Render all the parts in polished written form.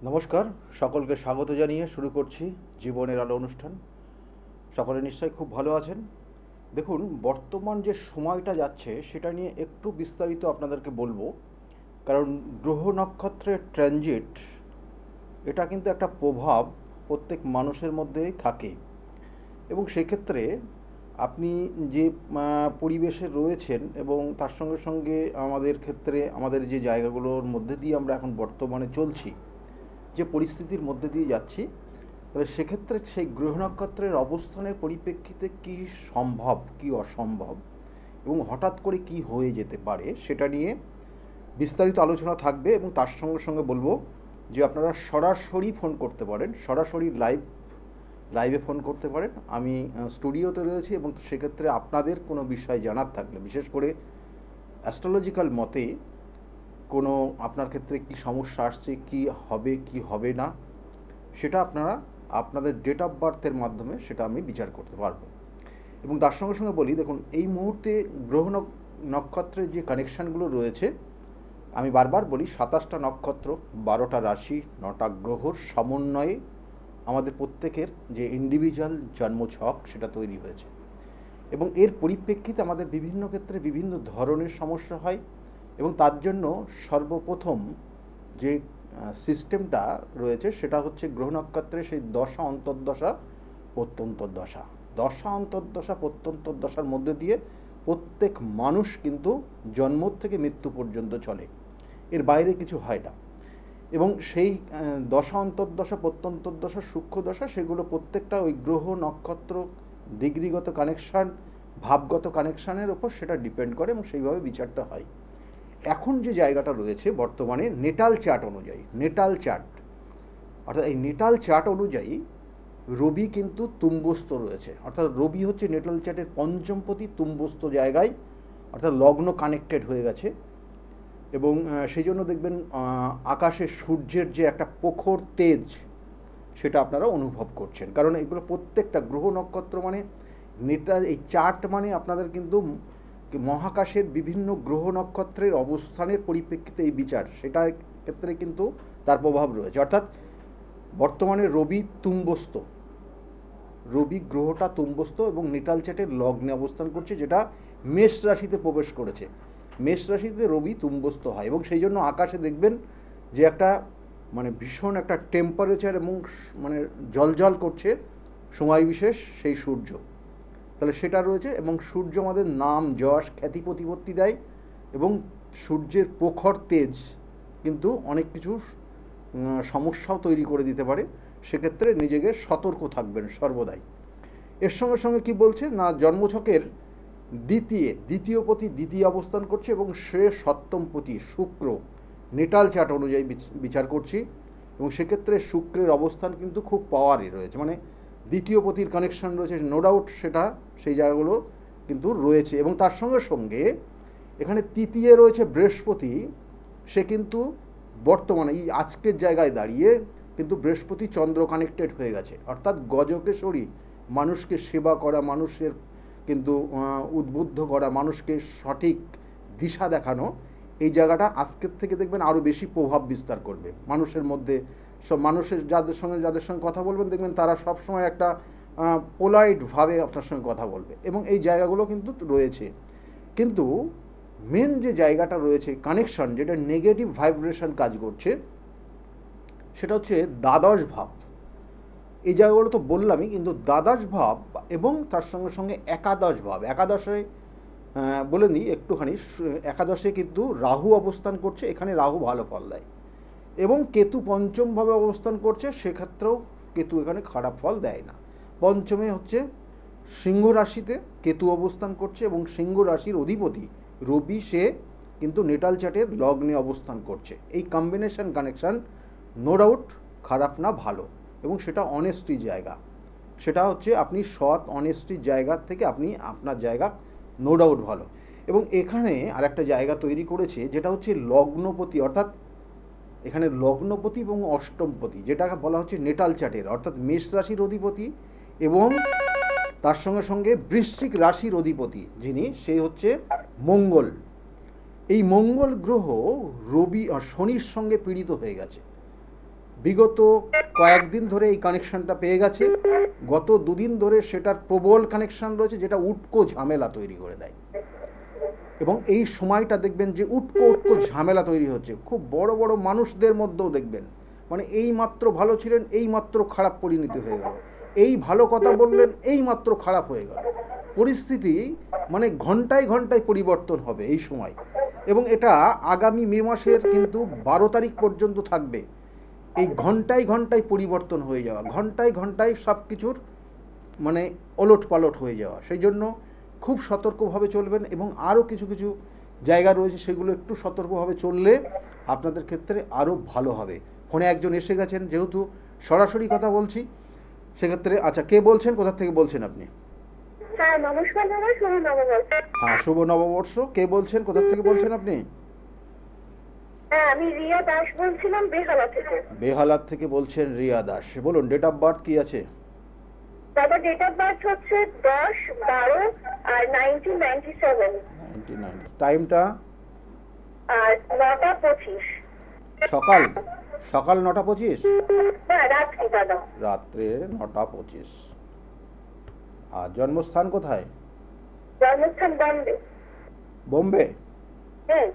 নমস্কার, সকলকে স্বাগত জানিয়ে শুরু করছি জীবনের আলো অনুষ্ঠান। সকলে নিশ্চয়ই খুব ভালো আছেন। দেখুন, বর্তমান যে সময়টা যাচ্ছে সেটা নিয়ে একটু বিস্তারিত আপনাদেরকে বলবো। কারণ গ্রহ নক্ষত্রের ট্রানজিট এটা কিন্তু একটা প্রভাব প্রত্যেক মানুষের মধ্যেই থাকে। এবং সেক্ষেত্রে আপনি যে পরিবেশে রয়েছেন এবং তার সঙ্গে সঙ্গে আমাদের ক্ষেত্রে আমাদের যে জায়গাগুলোর মধ্যে দিয়ে আমরা এখন বর্তমানে চলছি, যে পরিস্থিতির মধ্যে দিয়ে যাচ্ছি, তাহলে সেক্ষেত্রে সেই গ্রহ নক্ষত্রের অবস্থানের পরিপ্রেক্ষিতে কী সম্ভব কী অসম্ভব এবং হঠাৎ করে কি হয়ে যেতে পারে সেটা নিয়ে বিস্তারিত আলোচনা থাকবে। এবং তার সঙ্গে সঙ্গে বলবো যে আপনারা সরাসরি ফোন করতে পারেন, সরাসরি লাইভে ফোন করতে পারেন। আমি স্টুডিওতে রয়েছি এবং সেক্ষেত্রে আপনাদের কোনো বিষয় জানার থাকলে, বিশেষ করে অ্যাস্ট্রোলজিক্যাল মতে কোনো আপনার ক্ষেত্রে কি সমস্যা আসছে, কি হবে কি হবে না, সেটা আপনারা আপনাদের ডেট অফ বার্থের মাধ্যমে সেটা আমি বিচার করতে পারবো। এবং তার সঙ্গে সঙ্গে বলি, দেখুন এই মুহূর্তে গ্রহ নক্ষত্রের যে কানেকশানগুলো রয়েছে, আমি বারবার বলি 27টা নক্ষত্র, 12টা রাশি, 9টা গ্রহর সমন্বয়ে আমাদের প্রত্যেকের যে ইন্ডিভিজুয়াল জন্মছক সেটা তৈরি হয়েছে। এবং এর পরিপ্রেক্ষিতে আমাদের বিভিন্ন ক্ষেত্রে বিভিন্ন ধরনের সমস্যা হয়। এবং তার জন্য সর্বপ্রথম যে সিস্টেমটা রয়েছে সেটা হচ্ছে গ্রহ নক্ষত্রের সেই দশা অন্তর্দশা প্রত্যন্তর্দশা। দশা অন্তর্দশা প্রত্যন্তর্দশার মধ্যে দিয়ে প্রত্যেক মানুষ কিন্তু জন্ম থেকে মৃত্যু পর্যন্ত চলে, এর বাইরে কিছু হয় না। এবং সেই দশা অন্তর্দশা প্রত্যন্তর্দশা সূক্ষ্মদশা সেগুলো প্রত্যেকটা ওই গ্রহ নক্ষত্র ডিগ্রিগত কানেকশান, ভাবগত কানেকশানের ওপর সেটা ডিপেন্ড করে এবং সেইভাবে বিচারটা হয়। এখন যে জায়গাটা রয়েছে বর্তমানে নেটাল চার্ট অনুযায়ী, নেটাল চার্ট অর্থাৎ এই নেটাল চার্ট অনুযায়ী রবি কিন্তু তুম্বস্থ রয়েছে। অর্থাৎ রবি হচ্ছে নেটাল চার্টের পঞ্চমপতি, তুম্বস্থ জায়গায়, অর্থাৎ লগ্ন কানেক্টেড হয়ে গেছে। এবং সেই জন্য দেখবেন আকাশে সূর্যের যে একটা প্রখর তেজ সেটা আপনারা অনুভব করছেন। কারণ এগুলো প্রত্যেকটা গ্রহ নক্ষত্র মানে নেটাল, এই চার্ট মানে আপনাদের কিন্তু মহাকাশের বিভিন্ন গ্রহ নক্ষত্রের অবস্থানের পরিপ্রেক্ষিতে এই বিচার, সেটার ক্ষেত্রে কিন্তু তার প্রভাব রয়েছে। অর্থাৎ বর্তমানে রবি তুম্বস্থ, রবি গ্রহটা তুম্বস্থ এবং নেটাল চার্টের লগ্নে অবস্থান করছে, যেটা মেষ রাশিতে প্রবেশ করেছে। মেষ রাশিতে রবি তুম্বস্থ হয় এবং সেই জন্য আকাশে দেখবেন যে একটা মানে ভীষণ একটা টেম্পারেচার এবং মানে জলজল করছে সময় বিশেষ সেই সূর্য, তাহলে সেটা রয়েছে। এবং সূর্য আমাদের নাম যশ খ্যাতি প্রতিপত্তি দেয় এবং সূর্যের প্রখর তেজ কিন্তু অনেক কিছু সমস্যাও তৈরি করে দিতে পারে। সেক্ষেত্রে নিজেকে সতর্ক থাকবেন সর্বদাই। এর সঙ্গে সঙ্গে কি বলছে না, জন্মছকের দ্বিতীয় পতি দ্বিতীয় অবস্থান করছে এবং সে সপ্তম পতি শুক্র, নেটাল চার্ট অনুযায়ী বিচার করছি। এবং সেক্ষেত্রে শুক্রের অবস্থান কিন্তু খুব পাওয়ারে রয়েছে, মানে দ্বিতীয় পতির কানেকশন রয়েছে, নো ডাউট সেটা সেই জায়গাগুলো কিন্তু রয়েছে। এবং তার সঙ্গে সঙ্গে এখানে তৃতীয় রয়েছে বৃহস্পতি, সে কিন্তু বর্তমানে এই আজকের জায়গায় দাঁড়িয়ে কিন্তু বৃহস্পতি চন্দ্র কানেক্টেড হয়ে গেছে। অর্থাৎ গজকেশরী, মানুষকে সেবা করা, মানুষের কিন্তু উদ্বুদ্ধ করা, মানুষকে সঠিক দিশা দেখানো, এই জায়গাটা আজকের থেকে দেখবেন আরও বেশি প্রভাব বিস্তার করবে মানুষের মধ্যে। সব মানুষের যাদের সঙ্গে কথা বলবেন দেখবেন তারা সবসময় একটা পোলাইটভাবে আপনার সঙ্গে কথা বলবে এবং এই জায়গাগুলো কিন্তু রয়েছে। কিন্তু মেন যে জায়গাটা রয়েছে কানেকশন, যেটা নেগেটিভ ভাইব্রেশন কাজ করছে, সেটা হচ্ছে দ্বাদশ ভাব। এই জায়গাগুলো তো বললামই, কিন্তু দ্বাদশ ভাব এবং তার সঙ্গে সঙ্গে একাদশ ভাব। একাদশে বলে নিই একটুখানি, একাদশে কিন্তু রাহু অবস্থান করছে, এখানে রাহু ভালো ফল দেয়। এবং কেতু পঞ্চমভাবে অবস্থান করছে, সেক্ষেত্রেও কেতু এখানে খারাপ ফল দেয় না। পঞ্চমে হচ্ছে সিংহ রাশিতে কেতু অবস্থান করছে এবং সিংহ রাশির অধিপতি রবি, সে কিন্তু নেটাল চার্টের লগ্নে অবস্থান করছে। এই কম্বিনেশন কানেকশান নো ডাউট খারাপ না, ভালো। এবং সেটা অনেস্টির জায়গা, সেটা হচ্ছে আপনি সৎ অনেস্টির জায়গা থেকে আপনি আপনার জায়গা নো ডাউট ভালো। এবং এখানে আর একটা জায়গা তৈরি করেছে যেটা হচ্ছে লগ্নপতি, অর্থাৎ এখানে লগ্নপতি এবং অষ্টমপতি, যেটাকে বলা হচ্ছে নেটাল চার্টের, অর্থাৎ মেষ রাশির অধিপতি এবং তার সঙ্গে সঙ্গে বৃশ্চিক রাশির অধিপতি যিনি, সে হচ্ছে মঙ্গল। এই মঙ্গল গ্রহ রবি আর শনির সঙ্গে পীড়িত হয়ে গেছে। বিগত কয়েকদিন ধরে এই কানেকশনটা পেয়ে গেছে, গত দুদিন ধরে সেটার প্রবল কানেকশন রয়েছে, যেটা উটকো ঝামেলা তৈরি করে দেয়। এবং এই সময়টা দেখবেন যে উটকো উটকো ঝামেলা তৈরি হচ্ছে, খুব বড় বড় মানুষদের মধ্যেও দেখবেন, মানে এই মাত্র ভালো ছিলেন, এই মাত্র খারাপ পরিণতি হয়ে গেল, এই ভালো কথা বললেন, এই মাত্র খারাপ হয়ে গেল। পরিস্থিতি মানে ঘন্টায় ঘন্টায় পরিবর্তন হবে এই সময়, এবং এটা আগামী মে মাসের কিন্তু 12 তারিখ পর্যন্ত থাকবে। এই ঘন্টায় ঘন্টায় পরিবর্তন হয়ে যাওয়া, ঘন্টায় ঘন্টায় সব কিছুর মানে ওলট পালট হয়ে যাওয়া, সেই জন্য খুব সতর্কভাবে চলবেন। এবং আরও কিছু কিছু জায়গা রয়েছে, সেগুলো একটু সতর্কভাবে চললে আপনাদের ক্ষেত্রে আরও ভালো হবে। ফোনে একজন এসে গেছেন, যেহেতু সরাসরি কথা বলছি সেক্ষেত্রে। আচ্ছা, কে বলছেন, কোথা থেকে বলছেন আপনি? হ্যাঁ, নমস্কার দাদা, শুভ নববর্ষ। হ্যাঁ, শুভ নববর্ষ। কে বলছেন, কোথা থেকে বলছেন আপনি? হ্যাঁ, আমি রিয়া দাস বলছিলাম, বেহালা থেকে। বেহালার থেকে বলছেন রিয়া দাস, বলুন ডেট অফ বার্থ কি আছে? দাদা, ডেট অফ বার্থ হচ্ছে 10/12 আর 1997, 1990। টাইমটা? আর 9টা 25। সকাল? সকাল 9টা 25? হ্যাঁ, রাত্রি দাদা। রাত্রে 9টা 25। আর জন্মস্থান কোথায়? জন্মস্থান বম্বে। বোম্বে? হুম।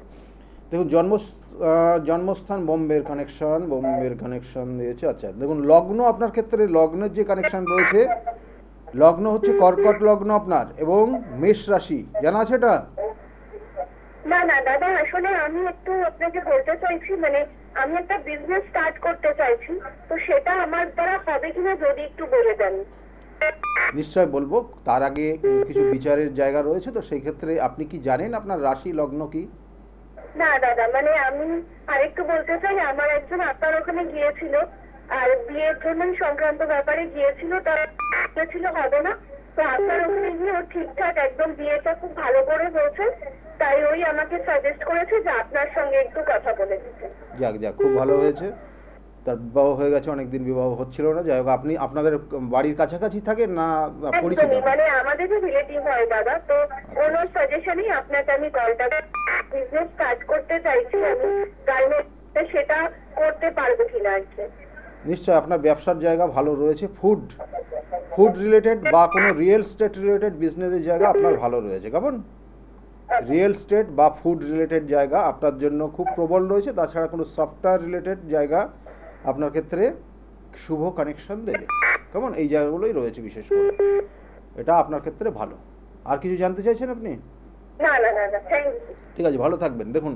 দেখুন জন্মস্থান বোম্বের কানেকশন দিয়েছে। আচ্ছা দেখুন, লগ্ন আপনার ক্ষেত্রে, লগ্নের যে কানেকশন রয়েছে, লগ্ন হচ্ছে কর্কট লগ্ন আপনার, এবং মেষ রাশি, জানা আছে এটা? না না দাদা, আসলে আমি একটু আপনাকে বলতে চাইছি, মানে আমি একটা বিজনেস স্টার্ট করতে চাইছি, তো সেটা আমার দ্বারা হবে কিনা যদি একটু বলে দেন। নিশ্চয় বলবো, তার আগে কিছু বিচারের জায়গা রয়েছে, তো সেই ক্ষেত্রে আপনি কি জানেন আপনার রাশি লগ্ন কি? না দাদা, মানে আমি আরেকটু বলতে চাই, আমার একজন আপনার ওখানে গিয়েছিল, আর বিয়ের জন্য সংক্রান্ত ব্যাপারে গিয়েছিল, তার ছিল হবে না, তো আপনার ওখানে গিয়ে ওর ঠিকঠাক একদম বিয়েটা খুব ভালো করে হয়েছে, তাই ওই আমাকে সাজেস্ট করেছে যে আপনার সঙ্গে একটু কথা বলে দিতে। যাক যাক, খুব ভালো হয়েছে। তার বিবাহ হয়ে গেছে, অনেকদিন বিবাহ হচ্ছিল না। যাই হোক, আপনি আপনাদের বাড়ির কাছাকাছি থাকেন না পরিচিত? একদমই, মানে আমাদের যে রিলেটিভ হয় দাদা, তো ওনার সাজেশনই আপনাকে আমি কলটা, বিজনেস স্টার্ট করতে চাইছি আমি গার্মেন্টসে, সেটা করতে পারবো কিনা আর কি। নিশ্চয় আপনার ব্যবসার জায়গা ভালো রয়েছে, ফুড রিলেটেড বা কোনো রিয়েল স্টেট রিলেটেড বিজনেসের জায়গা আপনার ভালো রয়েছে। কেমন? রিয়েল স্টেট বা ফুড রিলেটেড জায়গা আপনার জন্য খুব প্রবল রয়েছে। তাছাড়া কোনো সফটওয়্যার রিলেটেড জায়গা আপনার ক্ষেত্রে শুভ কানেকশন দেবে। কেমন? এই জায়গাগুলোই রয়েছে বিশেষ করে, এটা আপনার ক্ষেত্রে ভালো। আর কিছু জানতে চাইছেন আপনি? না না না না, থ্যাংক ইউ। ঠিক আছে, ভালো থাকবেন। দেখুন,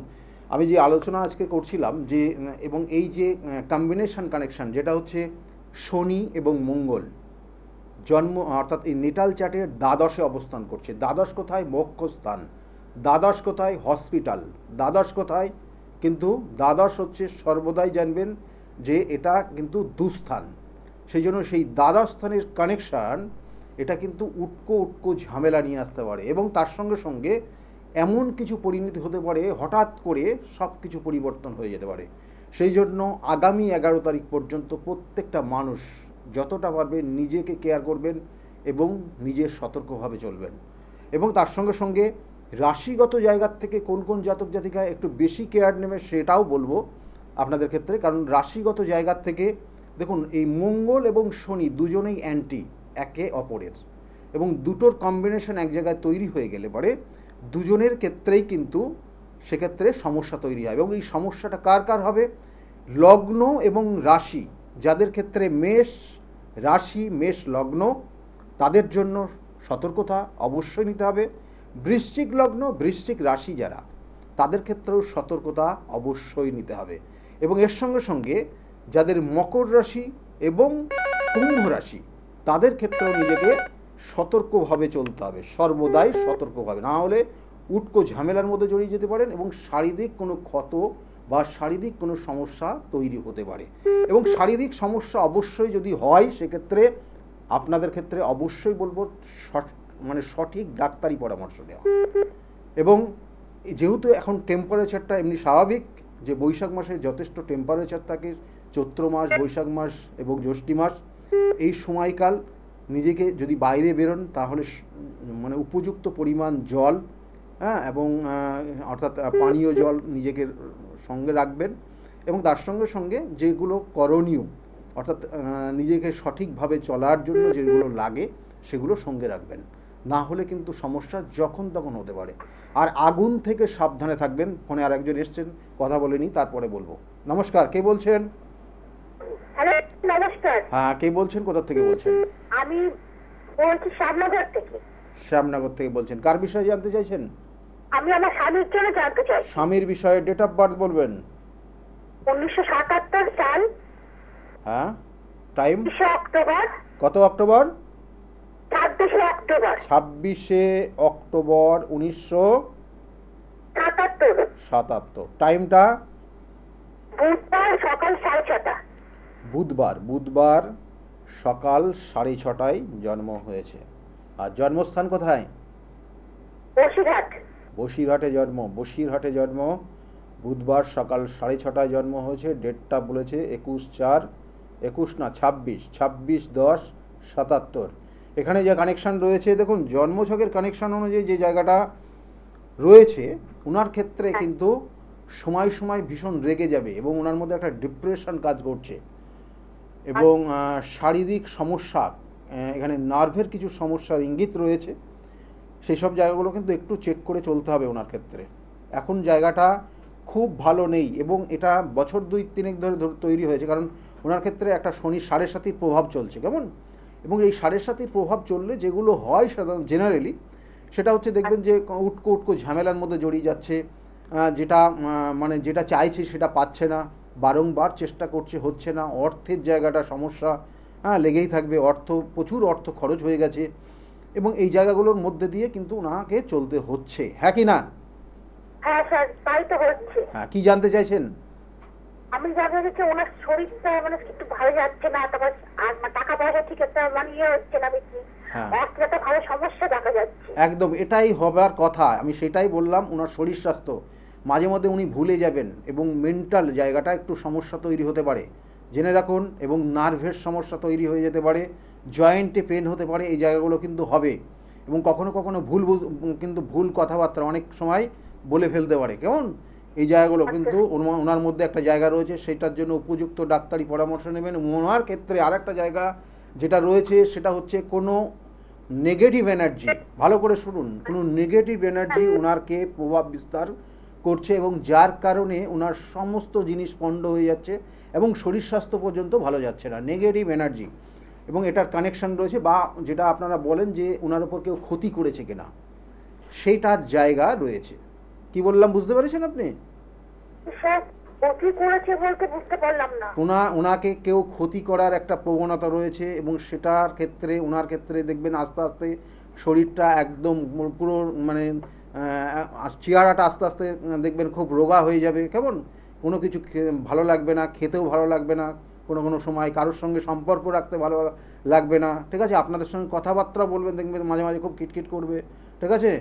আমি যে আলোচনা আজকে করছিলাম যে, এবং এই যে কম্বিনেশন কানেকশন, যেটা হচ্ছে শনি এবং মঙ্গল জন্ম, অর্থাৎ এই নেটাল চার্টের দ্বাদশে অবস্থান করছে। দ্বাদশ কোথায়? মোক্ষস্থান। দ্বাদশ কোথায়? হসপিটাল। দ্বাদশ কোথায়? কিন্তু দ্বাদশ হচ্ছে, সর্বদাই জানবেন যে এটা কিন্তু দুস্থান। সেই জন্য সেই দ্বাদশ স্থানের কানেকশান, এটা কিন্তু উটকো উটকো ঝামেলা নিয়ে আসতে পারে, এবং তার সঙ্গে সঙ্গে এমন কিছু পরিণতি হতে পারে, হঠাৎ করে সব কিছু পরিবর্তন হয়ে যেতে পারে। সেই জন্য আগামী 11 তারিখ পর্যন্ত প্রত্যেকটা মানুষ যতটা পারবে নিজেকে কেয়ার করবেন এবং নিজের সতর্কভাবে চলবেন। এবং তার সঙ্গে সঙ্গে রাশিগত জায়গার থেকে কোন কোন জাতক জাতিকা একটু বেশি কেয়ার নেবে সেটাও বলবো আপনাদের ক্ষেত্রে। কারণ রাশিগত জায়গার থেকে দেখুন, এই মঙ্গল এবং শনি দুজনেই অ্যান্টি একে অপরের, এবং দুটোর কম্বিনেশন এক জায়গায় তৈরি হয়ে গেলে পরে দুজনের ক্ষেত্রেই কিন্তু সেক্ষেত্রে সমস্যা তৈরি হয়। এবং এই সমস্যাটা কার কার হবে? লগ্ন এবং রাশি যাদের ক্ষেত্রে মেষ রাশি, মেষ লগ্ন, তাদের জন্য সতর্কতা অবশ্যই নিতে হবে। বৃশ্চিক লগ্ন, বৃশ্চিক রাশি যারা, তাদের ক্ষেত্রেও সতর্কতা অবশ্যই নিতে হবে। এবং এর সঙ্গে সঙ্গে যাদের মকর রাশি এবং কুম্ভ রাশি, তাদের ক্ষেত্রেও নিজেকে সতর্কভাবে চলতে হবে, সর্বদাই সতর্কভাবে, না হলে উটকো ঝামেলার মধ্যে জড়িয়ে যেতে পারেন এবং শারীরিক কোনো ক্ষত বা শারীরিক কোনো সমস্যা তৈরি হতে পারে। এবং শারীরিক সমস্যা অবশ্যই যদি হয়, সেক্ষেত্রে আপনাদের ক্ষেত্রে অবশ্যই বলবো মানে সঠিক ডাক্তারি পরামর্শ নেওয়া। এবং যেহেতু এখন টেম্পারেচারটা এমনি স্বাভাবিক, যে বৈশাখ মাসে যথেষ্ট টেম্পারেচার থাকে, চৈত্র মাস, বৈশাখ মাস এবং জ্যৈষ্ঠী মাস, এই সময়কাল নিজেকে যদি বাইরে বেরোন তাহলে মানে উপযুক্ত পরিমাণ জল, হ্যাঁ, এবং অর্থাৎ পানীয় জল নিজেকে সঙ্গে রাখবেন। এবং তার সঙ্গে সঙ্গে যেগুলো করণীয়, অর্থাৎ নিজেকে সঠিকভাবে চলার জন্য যেগুলো লাগে সেগুলো সঙ্গে রাখবেন, না হলে কিন্তু সমস্যা যখন তখন হতে পারে। আর আগুন থেকে সাবধানে থাকবেন। ফোনে আর একজন এসছেন, কথা বলে নিই, তারপরে বলবো। নমস্কার, কে বলছেন? হ্যালো, নমস্কার। হ্যাঁ, কে বলছেন, কোথা থেকে বলছেন? আমি বলছি শ্যামনগর থেকে। শ্যামনগর থেকে বলছেন, কার বিষয়ে জানতে চাইছেন? আমি আমার স্বামীর জন্য জানতে চাই। স্বামীর বিষয়ে ডেট অফ বার্থ বলবেন। 1977 সাল, হ্যাঁ, টাইম 20 অক্টোবর। কত অক্টোবর? 26 অক্টোবর 26শে অক্টোবর 77। 1977। টাইমটা? বুধবার সকাল 6:30। বুধবার সকাল 6:30টায় জন্ম হয়েছে। আর জন্মস্থান কোথায়? বসিরহাট। বসিরহাটে জন্ম। বুধবার সকাল 6:30টায় জন্ম হয়েছে। ডেটটা বলেছে 26/10/77। এখানে যে কানেকশান রয়েছে দেখুন, জন্মছকের কানেকশান অনুযায়ী যে জায়গাটা রয়েছে, ওনার ক্ষেত্রে কিন্তু সময় সময় ভীষণ রেগে যাবে এবং ওনার মধ্যে একটা ডিপ্রেশন কাজ করছে এবং শারীরিক সমস্যা, এখানে নার্ভের কিছু সমস্যার ইঙ্গিত রয়েছে। সেই সব জায়গাগুলো কিন্তু একটু চেক করে চলতে হবে ওনার ক্ষেত্রে। এখন জায়গাটা খুব ভালো নেই এবং এটা বছর 2-3 ধরে তৈরি হয়েছে, কারণ ওনার ক্ষেত্রে একটা শনি 7.5 প্রভাব চলছে, কেমন? এবং এই 7.5 প্রভাব চললে যেগুলো হয় সাধারণ জেনারেলি, সেটা হচ্ছে দেখবেন যে উটকো ঝামেলার মধ্যে জড়িয়ে যাচ্ছে, মানে যেটা চাইছে সেটা পাচ্ছে না, বারংবার চেষ্টা করছে, হচ্ছে না, অর্থের জায়গাটা সমস্যা, লেগেই থাকবে, প্রচুর অর্থ খরচ হয়ে গেছে এবং এই জায়গাগুলোর মধ্যে দিয়ে কিন্তু ওনাকে চলতে হচ্ছে, হ্যাঁ কি না? হ্যাঁ স্যার, তাই তো হচ্ছে। হ্যাঁ, কি জানতে চাইছেন? আমি জানতে চাইছি ওনার শরীরটা মানে একটু ভালো যাচ্ছে না, তারপর আর টাকা পয়সা ঠিক একটা মানে হচ্ছে না বেশি। হ্যাঁ, অর্থের একটা ভালো সমস্যা দেখা যাচ্ছে। একদম এটাই হবার কথা। আমি সেটাই বললাম, ওনার শরীর স্বাস্থ্য মাঝে মধ্যে উনি ভুলে যাবেন এবং মেন্টাল জায়গাটা একটু সমস্যা তৈরি হতে পারে, জেনে রাখুন। এবং নার্ভের সমস্যা তৈরি হয়ে যেতে পারে, জয়েন্টে পেন হতে পারে, এই জায়গাগুলো কিন্তু হবে। এবং কখনো কখনো কিন্তু ভুল কথাবার্তা অনেক সময় বলে ফেলতে পারে, কেমন? এই জায়গাগুলো কিন্তু ওনার মধ্যে একটা জায়গা রয়েছে, সেটার জন্য উপযুক্ত ডাক্তারি পরামর্শ নেবেন। ওনার ক্ষেত্রে আর একটা জায়গা যেটা রয়েছে সেটা হচ্ছে কোনো নেগেটিভ এনার্জি, ভালো করে শুনুন, কোনো নেগেটিভ এনার্জি ওনারকে প্রভাব বিস্তার করছে এবং যার কারণে ওনার সমস্ত জিনিস পণ্ড হয়ে যাচ্ছে এবং শরীর স্বাস্থ্য পর্যন্ত ভালো যাচ্ছে না, নেগেটিভ এনার্জি। এবং এটার কানেকশান রয়েছে, বা যেটা আপনারা বলেন যে ওনার ওপর কেউ ক্ষতি করেছে কিনা, সেইটার জায়গা রয়েছে। কি বললাম, বুঝতে পেরেছেন আপনি? স্যার, ক্ষতি করেছে বলতে বুঝতে পারলাম না। ওনাকে কেউ ক্ষতি করার একটা প্রবণতা রয়েছে এবং সেটার ক্ষেত্রে ওনার ক্ষেত্রে দেখবেন আস্তে আস্তে শরীরটা একদম পুরো মানে চেহারাটা আস্তে আস্তে দেখবেন খুব রোগা হয়ে যাবে, কেমন? কোনো কিছু ভালো লাগবে না, খেতেও ভালো লাগবে না, কোনো সময় কারোর সঙ্গে সম্পর্ক রাখতে ভালো লাগবে না, ঠিক আছে? আপনাদের সঙ্গে কথাবার্তা বলবেন, দেখবেন মাঝে মাঝে খুব কিটকিট করবে, ঠিক আছে?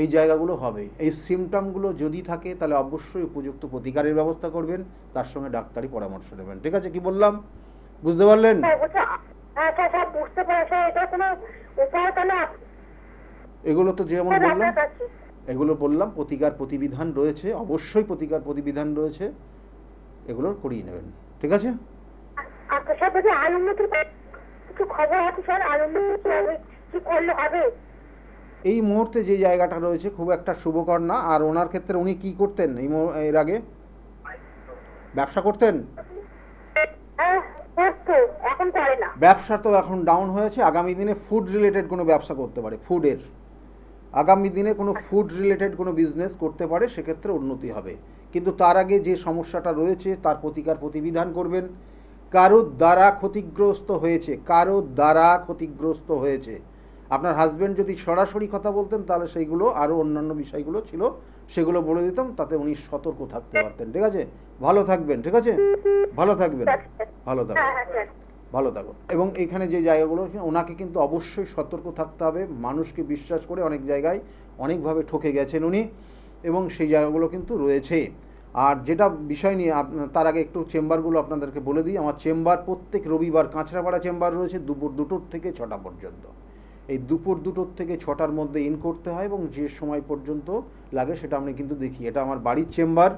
এই জায়গাগুলো হবে। এই সিমটমগুলো যদি থাকে তাহলে অবশ্যই উপযুক্ত প্রতিকারের ব্যবস্থা করবেন, তার সঙ্গে ডাক্তারি পরামর্শ নেবেন, ঠিক আছে? কি বললাম, বুঝতে পারলেন? হ্যাঁ স্যার, বুঝতে পারছি। এটা কোনো উপায় তাহলে এগুলো তো যেমন বললাম, এগুলো বললাম প্রতিকার প্রতিবিধান রয়েছে, অবশ্যই প্রতিকার প্রতিবিধান রয়েছে, এগুলো করিয়ে নেবেন, ঠিক আছে? আচ্ছা স্যার, যদি আলুন্নতির কিছু খবর আছে স্যার, আলুন্নতি কি করলে হবে? এই মুহূর্তে যে জায়গাটা রয়েছে খুব একটা শুভকর না। আর ওনার ক্ষেত্রে উনি কি করতেন এর আগে? ব্যবসা করতেন? এখন করে না। ব্যবসা তো এখন ডাউন হয়েছে, আগামী দিনে ফুড রিলেটেড কোনো ব্যবসা করতে পারে, ফুডের আগামী দিনে কোনো ফুড রিলেটেড কোনো বিজনেস করতে পারে, সেক্ষেত্রে উন্নতি হবে। কিন্তু তার আগে যে সমস্যাটা রয়েছে তার প্রতিকার প্রতিবিধান করবেন। কারোর দ্বারা ক্ষতিগ্রস্ত হয়েছে, আপনার হাজব্যান্ড যদি সরাসরি কথা বলতেন তাহলে সেইগুলো আরও অন্যান্য বিষয়গুলো ছিল, সেগুলো বলে দিতাম, তাতে উনি সতর্ক থাকতে পারতেন, ঠিক আছে? ভালো থাকবেন, ঠিক আছে? ভালো থাকবেন, ভালো থাকবেন, ভালো থাকুন। এবং এখানে যে জায়গাগুলো ওনাকে কিন্তু অবশ্যই সতর্ক থাকতে হবে। মানুষকে বিশ্বাস করে অনেক জায়গায় অনেকভাবে ঠকে গেছেন উনি, এবং সেই জায়গাগুলো কিন্তু রয়েছে। আর যেটা বিষয় নিয়ে তার আগে একটু চেম্বারগুলো আপনাদেরকে বলে দিই। আমার চেম্বার প্রত্যেক রবিবার কাঁচরাপাড়া চেম্বার রয়েছে দুপুর 2টোর থেকে 6টা পর্যন্ত। এই দুপুর 2টোর থেকে 6টার মধ্যে ইন করতে হয় এবং যে সময় পর্যন্ত লাগে সেটা আমি কিন্তু দেখি। এটা আমার বাড়ির চেম্বার,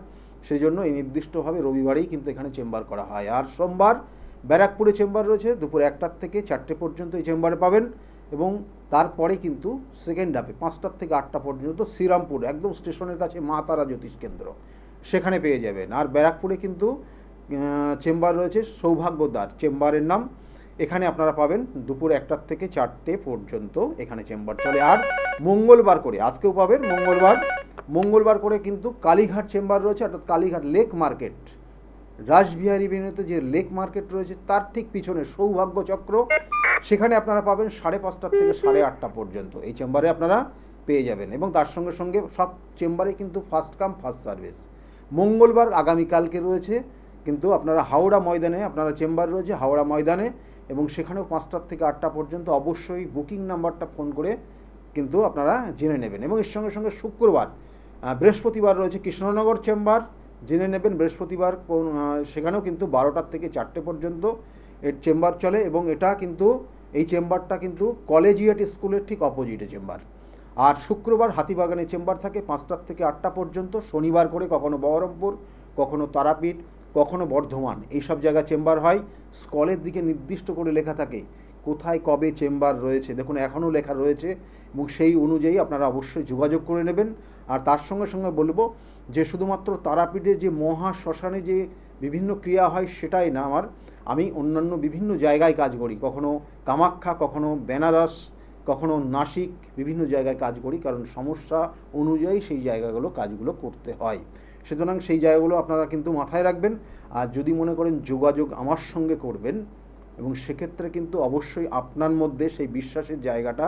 সেই জন্য এই নির্দিষ্টভাবে রবিবারেই কিন্তু এখানে চেম্বার করা হয়। আর সোমবার ব্যারাকপুরে চেম্বার রয়েছে, দুপুর 1টা থেকে 4টে পর্যন্ত এই চেম্বারে পাবেন। এবং তারপরে কিন্তু সেকেন্ড হাফে 5টা থেকে 8টা পর্যন্ত শ্রীরামপুর একদম স্টেশনের কাছে মা তারা জ্যোতিষ কেন্দ্র, সেখানে পেয়ে যাবেন। আর ব্যারাকপুরে কিন্তু চেম্বার রয়েছে সৌভাগ্যদ্বার চেম্বারের নাম, এখানে আপনারা পাবেন দুপুর 1টা থেকে 4টে পর্যন্ত এখানে চেম্বার চলে। আর মঙ্গলবার করে আজকেও পাবেন, মঙ্গলবার করে কিন্তু কালীঘাট চেম্বার রয়েছে, অর্থাৎ কালীঘাট লেক মার্কেট, রাসবিহারী বিনোতে যে লেক মার্কেট রয়েছে তার ঠিক পিছনে সৌভাগ্য চক্র, সেখানে আপনারা পাবেন 5:30 থেকে 8:30 পর্যন্ত এই চেম্বারে আপনারা পেয়ে যাবেন। এবং তার সঙ্গে সঙ্গে সব চেম্বারে কিন্তু ফার্স্ট কাম ফার্স্ট সার্ভিস। মঙ্গলবার আগামীকালকে রয়েছে কিন্তু আপনারা হাওড়া ময়দানে আপনারা চেম্বার রয়েছে হাওড়া ময়দানে, এবং সেখানেও 5টা থেকে 8টা পর্যন্ত অবশ্যই বুকিং নাম্বারটা ফোন করে কিন্তু আপনারা জেনে নেবেন। এবং এর সঙ্গে সঙ্গে শুক্রবার বৃহস্পতিবার রয়েছে কৃষ্ণনগর চেম্বার, জেনে নেবেন বৃহস্পতিবার সেখানেও কিন্তু 12টা থেকে 4টে পর্যন্ত এর চেম্বার চলে। এবং এটা কিন্তু এই চেম্বারটা কিন্তু কলেজিয়েট স্কুলের ঠিক অপোজিটে চেম্বার। আর শুক্রবার হাতিবাগানে চেম্বার থাকে 5টা থেকে 8টা পর্যন্ত, শনিবার করে কখনো বহরমপুর, কখনো তারাপীঠ, কখনো বর্ধমান, এইসব জায়গায় চেম্বার হয়। স্কলের দিকে নির্দিষ্ট করে লেখা থাকে কোথায় কবে চেম্বার রয়েছে, দেখুন এখনও লেখা রয়েছে, এবং সেই অনুযায়ী আপনারা অবশ্যই যোগাযোগ করে নেবেন। আর তার সঙ্গে সঙ্গে বলবো যে শুধুমাত্র তারাপীঠে যে মহা শ্মশানে যে বিভিন্ন ক্রিয়া হয় সেটাই না, আমি অন্যান্য বিভিন্ন জায়গায় কাজ করি, কখনো কামাখ্যা, কখনো বেনারস, কখনো নাসিক, বিভিন্ন জায়গায় কাজ করি, কারণ সমস্যা অনুযায়ী সেই জায়গাগুলো কাজগুলো করতে হয়। সুতরাং সেই জায়গাগুলো আপনারা কিন্তু মাথায় রাখবেন। আর যদি মনে করেন যোগাযোগ আমার সঙ্গে করবেন, এবং সেক্ষেত্রে কিন্তু অবশ্যই আপনার মধ্যে সেই বিশ্বাসের জায়গাটা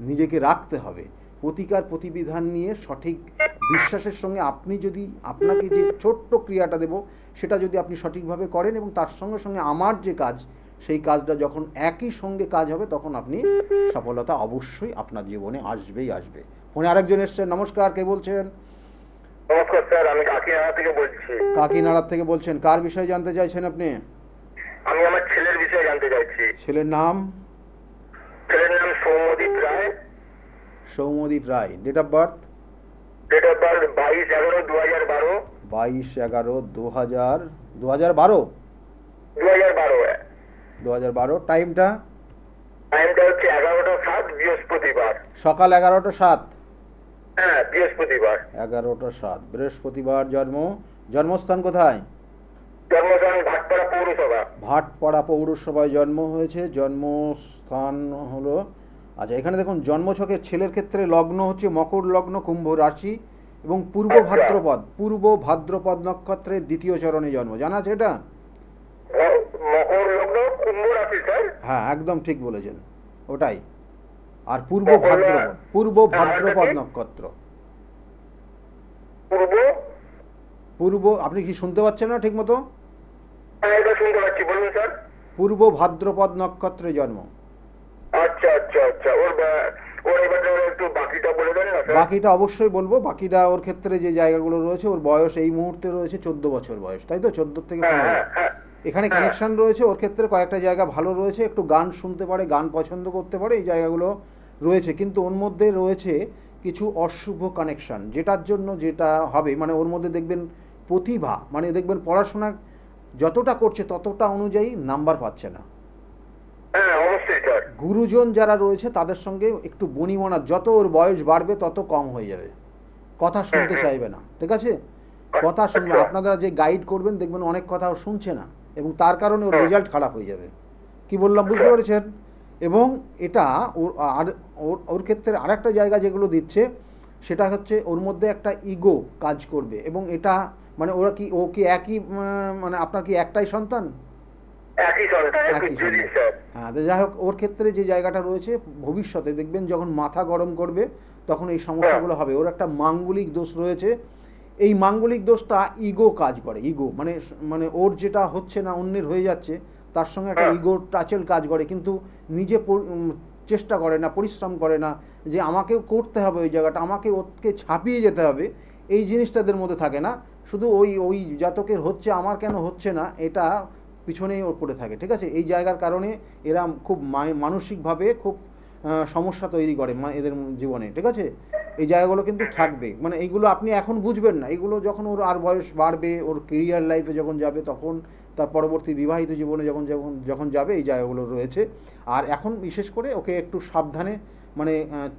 নিজেকে রাখতে হবে। প্রতিকার প্রতিবিধান নিয়ে সঠিক বিশ্বাসের সঙ্গে আপনি যদি আপনাকে যে ছোট্ট ক্রিয়াটা দেব সেটা যদি আপনি সঠিকভাবে করেন, এবং তার সঙ্গে সঙ্গে আমার যে কাজ সেই কাজটা যখন একই সঙ্গে কাজ হবে, তখন আপনি সফলতা অবশ্যই আপনার জীবনে আসবেই আসবে। ফোনে আরেকজন এসছেন, নমস্কার, কে বলছেন? নমস্কার স্যার, আমি কাকিনাড়া থেকে বলছি। কাকিনাড়া থেকে বলছেন, কার বিষয়ে জানতে চাইছেন আপনি? আমি আমার ছেলের বিষয়ে জানতে চাইছি। ছেলের নাম? ছেলের নাম Soumyadip Roy. Soumyadip Roy. Date of birth? Date of birth 22/11/2012। 22/11/2012। 2012? 2012। টাইমটা? টাইমটা হচ্ছে 11টা 7 বৃহস্পতিবার। সকাল 11টা 7? হ্যাঁ, বৃহস্পতিবার। 11টা 7 বৃহস্পতিবার জন্ম। জন্মস্থান কোথায়? জন্মস্থান ভাটপাড়া পৌরসভা। ভাটপাড়া পৌরসভায় জন্ম হয়েছে। জন্মস্থান হলো, আচ্ছা এখানে দেখুন জন্মছকের ছেলের ক্ষেত্রে লগ্ন হচ্ছে মকর লগ্ন, কুম্ভ রাশি, এবং পূর্ব ভাদ্রপদ নক্ষত্রের 2য় চরণে জন্ম। জানা আছে এটা? মকর লগ্ন, কুম্ভ রাশি স্যার। হ্যাঁ, একদম ঠিক বলেছেন, ওটাই। আর পূর্ব ভাদ্রপদ নক্ষত্র। পূর্ব, আপনি কি শুনতে পাচ্ছেন না ঠিক মতো? হ্যাঁ, এটা শুনতে পাচ্ছি, বলুন স্যার। পূর্ব ভাদ্রপদ নক্ষত্রে জন্ম। আচ্ছা আচ্ছা আচ্ছা, ওর এবারে একটু বাকিটা বলে দেন না স্যার। বাকিটা অবশ্যই বলবো। বাকিটা ওর ক্ষেত্রে যে জায়গাগুলো রয়েছে, ওর বয়স এই মুহূর্তে রয়েছে 14 বছর বয়স, তাই তো? 14 থেকে 15 এখানে কানেকশন রয়েছে। ওর ক্ষেত্রে কয়েকটা জায়গা ভালো রয়েছে, একটু গান শুনতে পারে, গান পছন্দ করতে পারে, এই জায়গাগুলো রয়েছে। কিন্তু ওর মধ্যে রয়েছে কিছু অশুভ কানেকশন, যেটার জন্য যেটা হবে, মানে ওর মধ্যে দেখবেন প্রতিভা, মানে দেখবেন পড়াশোনা যতটা করছে ততটা অনুযায়ী নাম্বার পাচ্ছে না। গুরুজন যারা রয়েছে তাদের সঙ্গে একটু বনিবনা, যত ওর বয়স বাড়বে তত কম হয়ে যাবে, কথা শুনতে চাইবে না, ঠিক আছে? কথা শুনবে, আপনারা যে গাইড করবেন দেখবেন অনেক কথা ও শুনছে না, এবং তার কারণে ওর রেজাল্ট খারাপ হয়ে যাবে। কি বললাম বুঝতে পেরেছেন? এবং এটা ওর ক্ষেত্রে আরেকটা জায়গা যেগুলো দিচ্ছে সেটা হচ্ছে ওর মধ্যে একটা ইগো কাজ করবে, এবং এটা মানে ও কি একই, মানে আপনার কি একটাই সন্তান? একই সন্তান। হ্যাঁ, তো যাই হোক, ওর ক্ষেত্রে যে জায়গাটা রয়েছে ভবিষ্যতে দেখবেন যখন মাথা গরম করবে তখন এই সমস্যাগুলো হবে। ওর একটা মাঙ্গলিক দোষ রয়েছে। এই মাঙ্গলিক দোষটা ইগো কাজ করে। ইগো মানে ওর যেটা হচ্ছে না অন্যের হয়ে যাচ্ছে, তার সঙ্গে একটা ইগো টাচেল কাজ করে, কিন্তু নিজে চেষ্টা করে না, পরিশ্রম করে না যে আমাকেও করতে হবে ওই জায়গাটা, আমাকে ওকে ছাপিয়ে যেতে হবে, এই জিনিসটা এদের মধ্যে থাকে না। শুধু ওই জাতকের হচ্ছে, আমার কেন হচ্ছে না, এটা পিছনেই ওর পড়ে থাকে, ঠিক আছে? এই জায়গার কারণে এরা খুব মানসিকভাবে খুব সমস্যা তৈরি করে এদের জীবনে, ঠিক আছে? এই জায়গাগুলো কিন্তু থাকবে, মানে এইগুলো আপনি এখন বুঝবেন না, এগুলো যখন ওর আর বয়স বাড়বে, ওর কেরিয়ার লাইফে যখন যাবে, তখন তার পরবর্তী বিবাহিত জীবনে যখন যখন যখন যাবে এই জায়গাগুলো রয়েছে। আর এখন বিশেষ করে ওকে একটু সাবধানে, মানে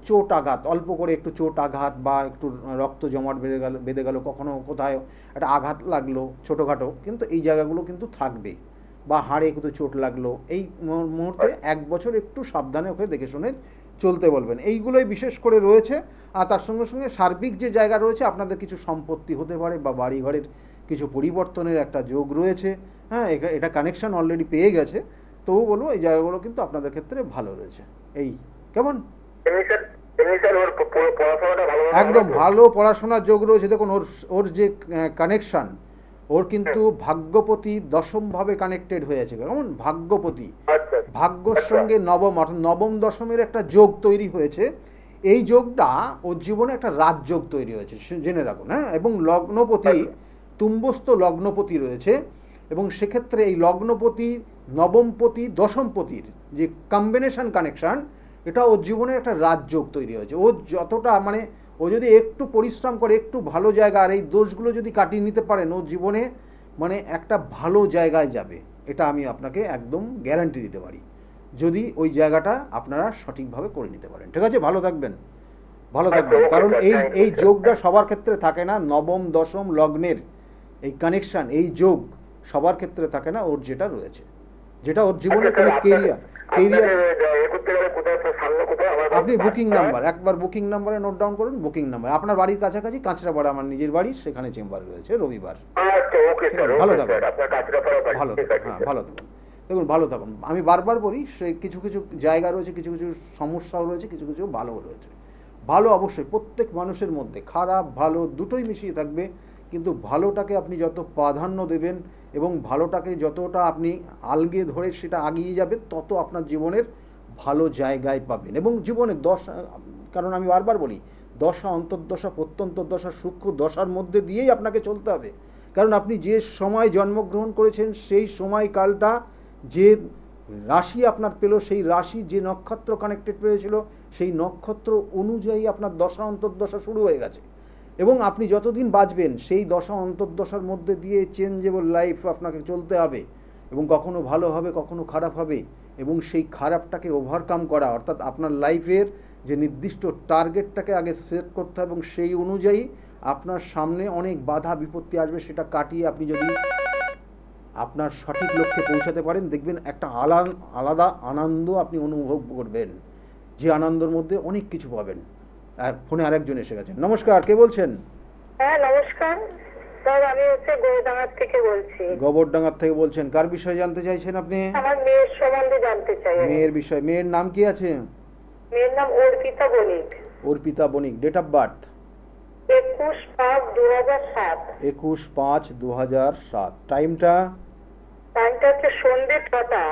চোট আঘাত, অল্প করে একটু চোট আঘাত বা একটু রক্ত জমাট বেঁধে গেল, কখনো কোথায় একটা আঘাত লাগলো ছোটোখাটো, কিন্তু এই জায়গাগুলো কিন্তু থাকবে, বা হাড়ে একটু চোট লাগলো, এই মুহূর্তে 1 বছর একটু সাবধানে ওকে দেখে শুনে চলতে বলবেন। এইগুলোই বিশেষ করে রয়েছে। আর তার সঙ্গে সঙ্গে সার্বিক যে জায়গা রয়েছে, আপনাদের কিছু সম্পত্তি হতে পারে বা বাড়ি ঘরের কিছু পরিবর্তনের একটা যোগ রয়েছে। হ্যাঁ, এটা কানেকশন অলরেডি পেয়ে গেছে, তবু বলবো এই জায়গাগুলো কিন্তু আপনাদের ক্ষেত্রে ভালো রয়েছে। এই কেমন এমনি স্যার ওর পড়াশোনাটা ভালো একদম ভালো পড়াশোনার যোগ রয়েছে। দেখুন ওর ওর যে কানেকশান, ওর কিন্তু ভাগ্যপতি দশমভাবে কানেক্টেড হয়েছে। কেমন ভাগ্যপতি, আচ্ছা ভাগ্যর সঙ্গে নবম, অর্থাৎ নবম দশমের একটা যোগ তৈরি হয়েছে। এই যোগটা ওর জীবনে একটা রাজযোগ তৈরি হয়েছে, জেনে রাখুন। হ্যাঁ, এবং লগ্নপতি, তুম্বস্থ লগ্নপতি রয়েছে, এবং সেক্ষেত্রে এই লগ্নপতি, নবমপতি, দশমপতির যে কম্বিনেশন কানেকশান, এটা ওর জীবনে একটা রাজযোগ তৈরি হয়েছে। ও যতটা, মানে ও যদি একটু পরিশ্রম করে, একটু ভালো জায়গা, আর এই দোষগুলো যদি কাটিয়ে নিতে পারেন, ওর জীবনে মানে একটা ভালো জায়গায় যাবে, এটা আমি আপনাকে একদম গ্যারান্টি দিতে পারি, যদি ওই জায়গাটা আপনারা সঠিকভাবে করে নিতে পারেন। ঠিক আছে, ভালো থাকবেন, ভালো থাকবেন। কারণ এই যোগটা সবার ক্ষেত্রে থাকে না, নবম দশম লগ্নের এই কানেকশান, এই যোগ সবার ক্ষেত্রে থাকে না। ওর যেটা রয়েছে, যেটা ওর জীবনে কোনো কেরিয়ার, আপনি বুকিং নাম্বার, একবার বুকিং নাম্বারে নোট ডাউন করুন। বুকিং নাম্বার আপনার বাড়ির কাছাকাছি, কাঁচরাপাড়া আমার নিজের বাড়ি, সেখানে চেম্বার রয়েছে রবিবার। ভালো থাকুন, ভালো থাকুন, হ্যাঁ ভালো থাকুন। দেখুন ভালো থাকুন। আমি বারবার বলি, সে কিছু কিছু জায়গা রয়েছে, কিছু কিছু সমস্যাও রয়েছে, কিছু কিছু ভালোও রয়েছে। ভালো অবশ্যই প্রত্যেক মানুষের মধ্যে খারাপ ভালো দুটোই মিশিয়ে থাকবে, কিন্তু ভালোটাকে আপনি যত প্রাধান্য দেবেন এবং ভালোটাকে যতটা আপনি আলগে ধরে সেটা আগিয়ে যাবে, তত আপনার জীবনের ভালো জায়গায় পাবেন। এবং জীবনের দশা, কারণ আমি বারবার বলি, দশা অন্তর্দশা প্রত্যন্তর্দশা সূক্ষ্ম দশার মধ্যে দিয়েই আপনাকে চলতে হবে। কারণ আপনি যে সময় জন্মগ্রহণ করেছেন, সেই সময়কালটা যে রাশি আপনার পেল, সেই রাশি যে নক্ষত্র কানেক্টেড পেয়েছিল, সেই নক্ষত্র অনুযায়ী আপনার দশা অন্তর্দশা শুরু হয়ে গেছে। এবং আপনি যতদিন বাঁচবেন, সেই দশা অন্তর্দশার মধ্যে দিয়ে চেঞ্জেবল লাইফ আপনাকে চলতে হবে, এবং কখনো ভালো হবে, কখনো খারাপ হবে, এবং সেই খারাপটাকে ওভারকাম করা, অর্থাৎ আপনার লাইফের যে নির্দিষ্ট টার্গেটটাকে আগে সেট করতে হবে, এবং সেই অনুযায়ী আপনার সামনে অনেক বাধা বিপত্তি আসবে, সেটা কাটিয়ে আপনি যদি আপনার সঠিক লক্ষ্যে পৌঁছাতে পারেন, দেখবেন একটা আলাদা আনন্দ আপনি অনুভব করবেন, যে আনন্দের মধ্যে অনেক কিছু পাবেন। আর ফোনে আরেকজন এসে গেছেন। নমস্কার, কে বলছেন? হ্যাঁ নমস্কার স্যার, আমি গোবরডাঙ্গার থেকে বলছি। গোবরডাঙ্গার থেকে বলছেন, কার বিষয়ে জানতে চাইছেন আপনি? আমার মেয়ের সম্বন্ধে জানতে চাই। মেয়ের বিষয়, মেয়ের নাম কি আছে? মেয়ের নাম অর্পিতা বণিক। অর্পিতা বণিক, ডেট অফ বার্থ 21/5/2007। 21/5/2007। টাইমটা হচ্ছে সন্ধ্যে 6টা।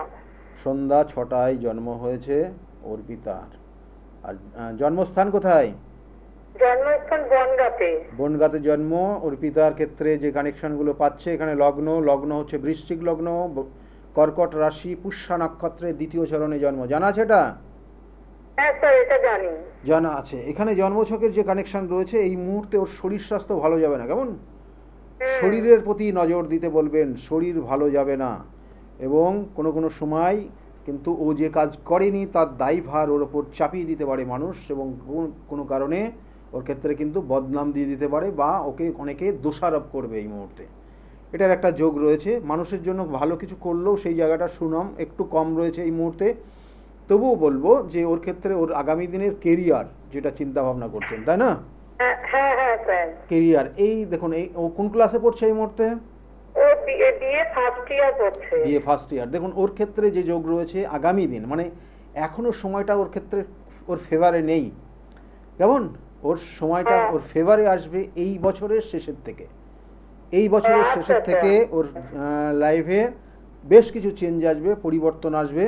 সন্ধ্যা 6টায় জন্ম হয়েছে অর্পিতার। আর জন্মস্থান কোথায়? জন্মস্থান বনগাঁতে। বনগাঁতে জন্ম। অর্পিতার ক্ষেত্রে যে কানেকশনগুলো পাচ্ছে, এখানে লগ্ন হচ্ছে বৃশ্চিক লগ্ন, কর্কট রাশি, পুষ্যা নক্ষত্রে দ্বিতীয় চরণে জন্ম। জানা আছে এটা? হ্যাঁ স্যার, এটা জানি। জানা আছে। এখানে জন্মছকের যে কানেকশন রয়েছে, এই মুহূর্তে ওর শরীর স্বাস্থ্য ভালো যাবে না। কেমন? শরীরের প্রতি নজর দিতে বলবেন, শরীর ভালো যাবে না। এবং কোনো কোনো সময় কিন্তু ও যে কাজ করেনি তার দায়ভার ওর ওপর চাপিয়ে দিতে পারে মানুষ, এবং কোনো কারণে ওর ক্ষেত্রে কিন্তু বদনাম দিয়ে দিতে পারে, বা ওকে অনেকে দোষারোপ করবে এই মুহূর্তে। এটার একটা যোগ রয়েছে। মানুষের জন্য ভালো কিছু করলেও সেই জায়গাটা সুনাম একটু কম রয়েছে এই মুহূর্তে। তবুও বলবো যে ওর ক্ষেত্রে ওর আগামী দিনের কেরিয়ার যেটা চিন্তা ভাবনা করছেন, তাই না? হ্যাঁ হ্যাঁ স্যার। কেরিয়ার, এই দেখুন, এই ও কোন ক্লাসে পড়ছে এই মুহূর্তে? ও বিএ ফার্স্ট ইয়ার পড়ছে। BA first year. দেখুন ওর ক্ষেত্রে যে যোগ রয়েছে আগামী দিন, মানে এখনো সময়টা ওর ক্ষেত্রে ওর ফেভারে নেই। কেমন? ওর সময়টা ওর ফেভারে আসবে এই বছরের শেষের থেকে। এই বছরের শেষের থেকে ওর লাইফে বেশ কিছু চেঞ্জ আসবে, পরিবর্তন আসবে,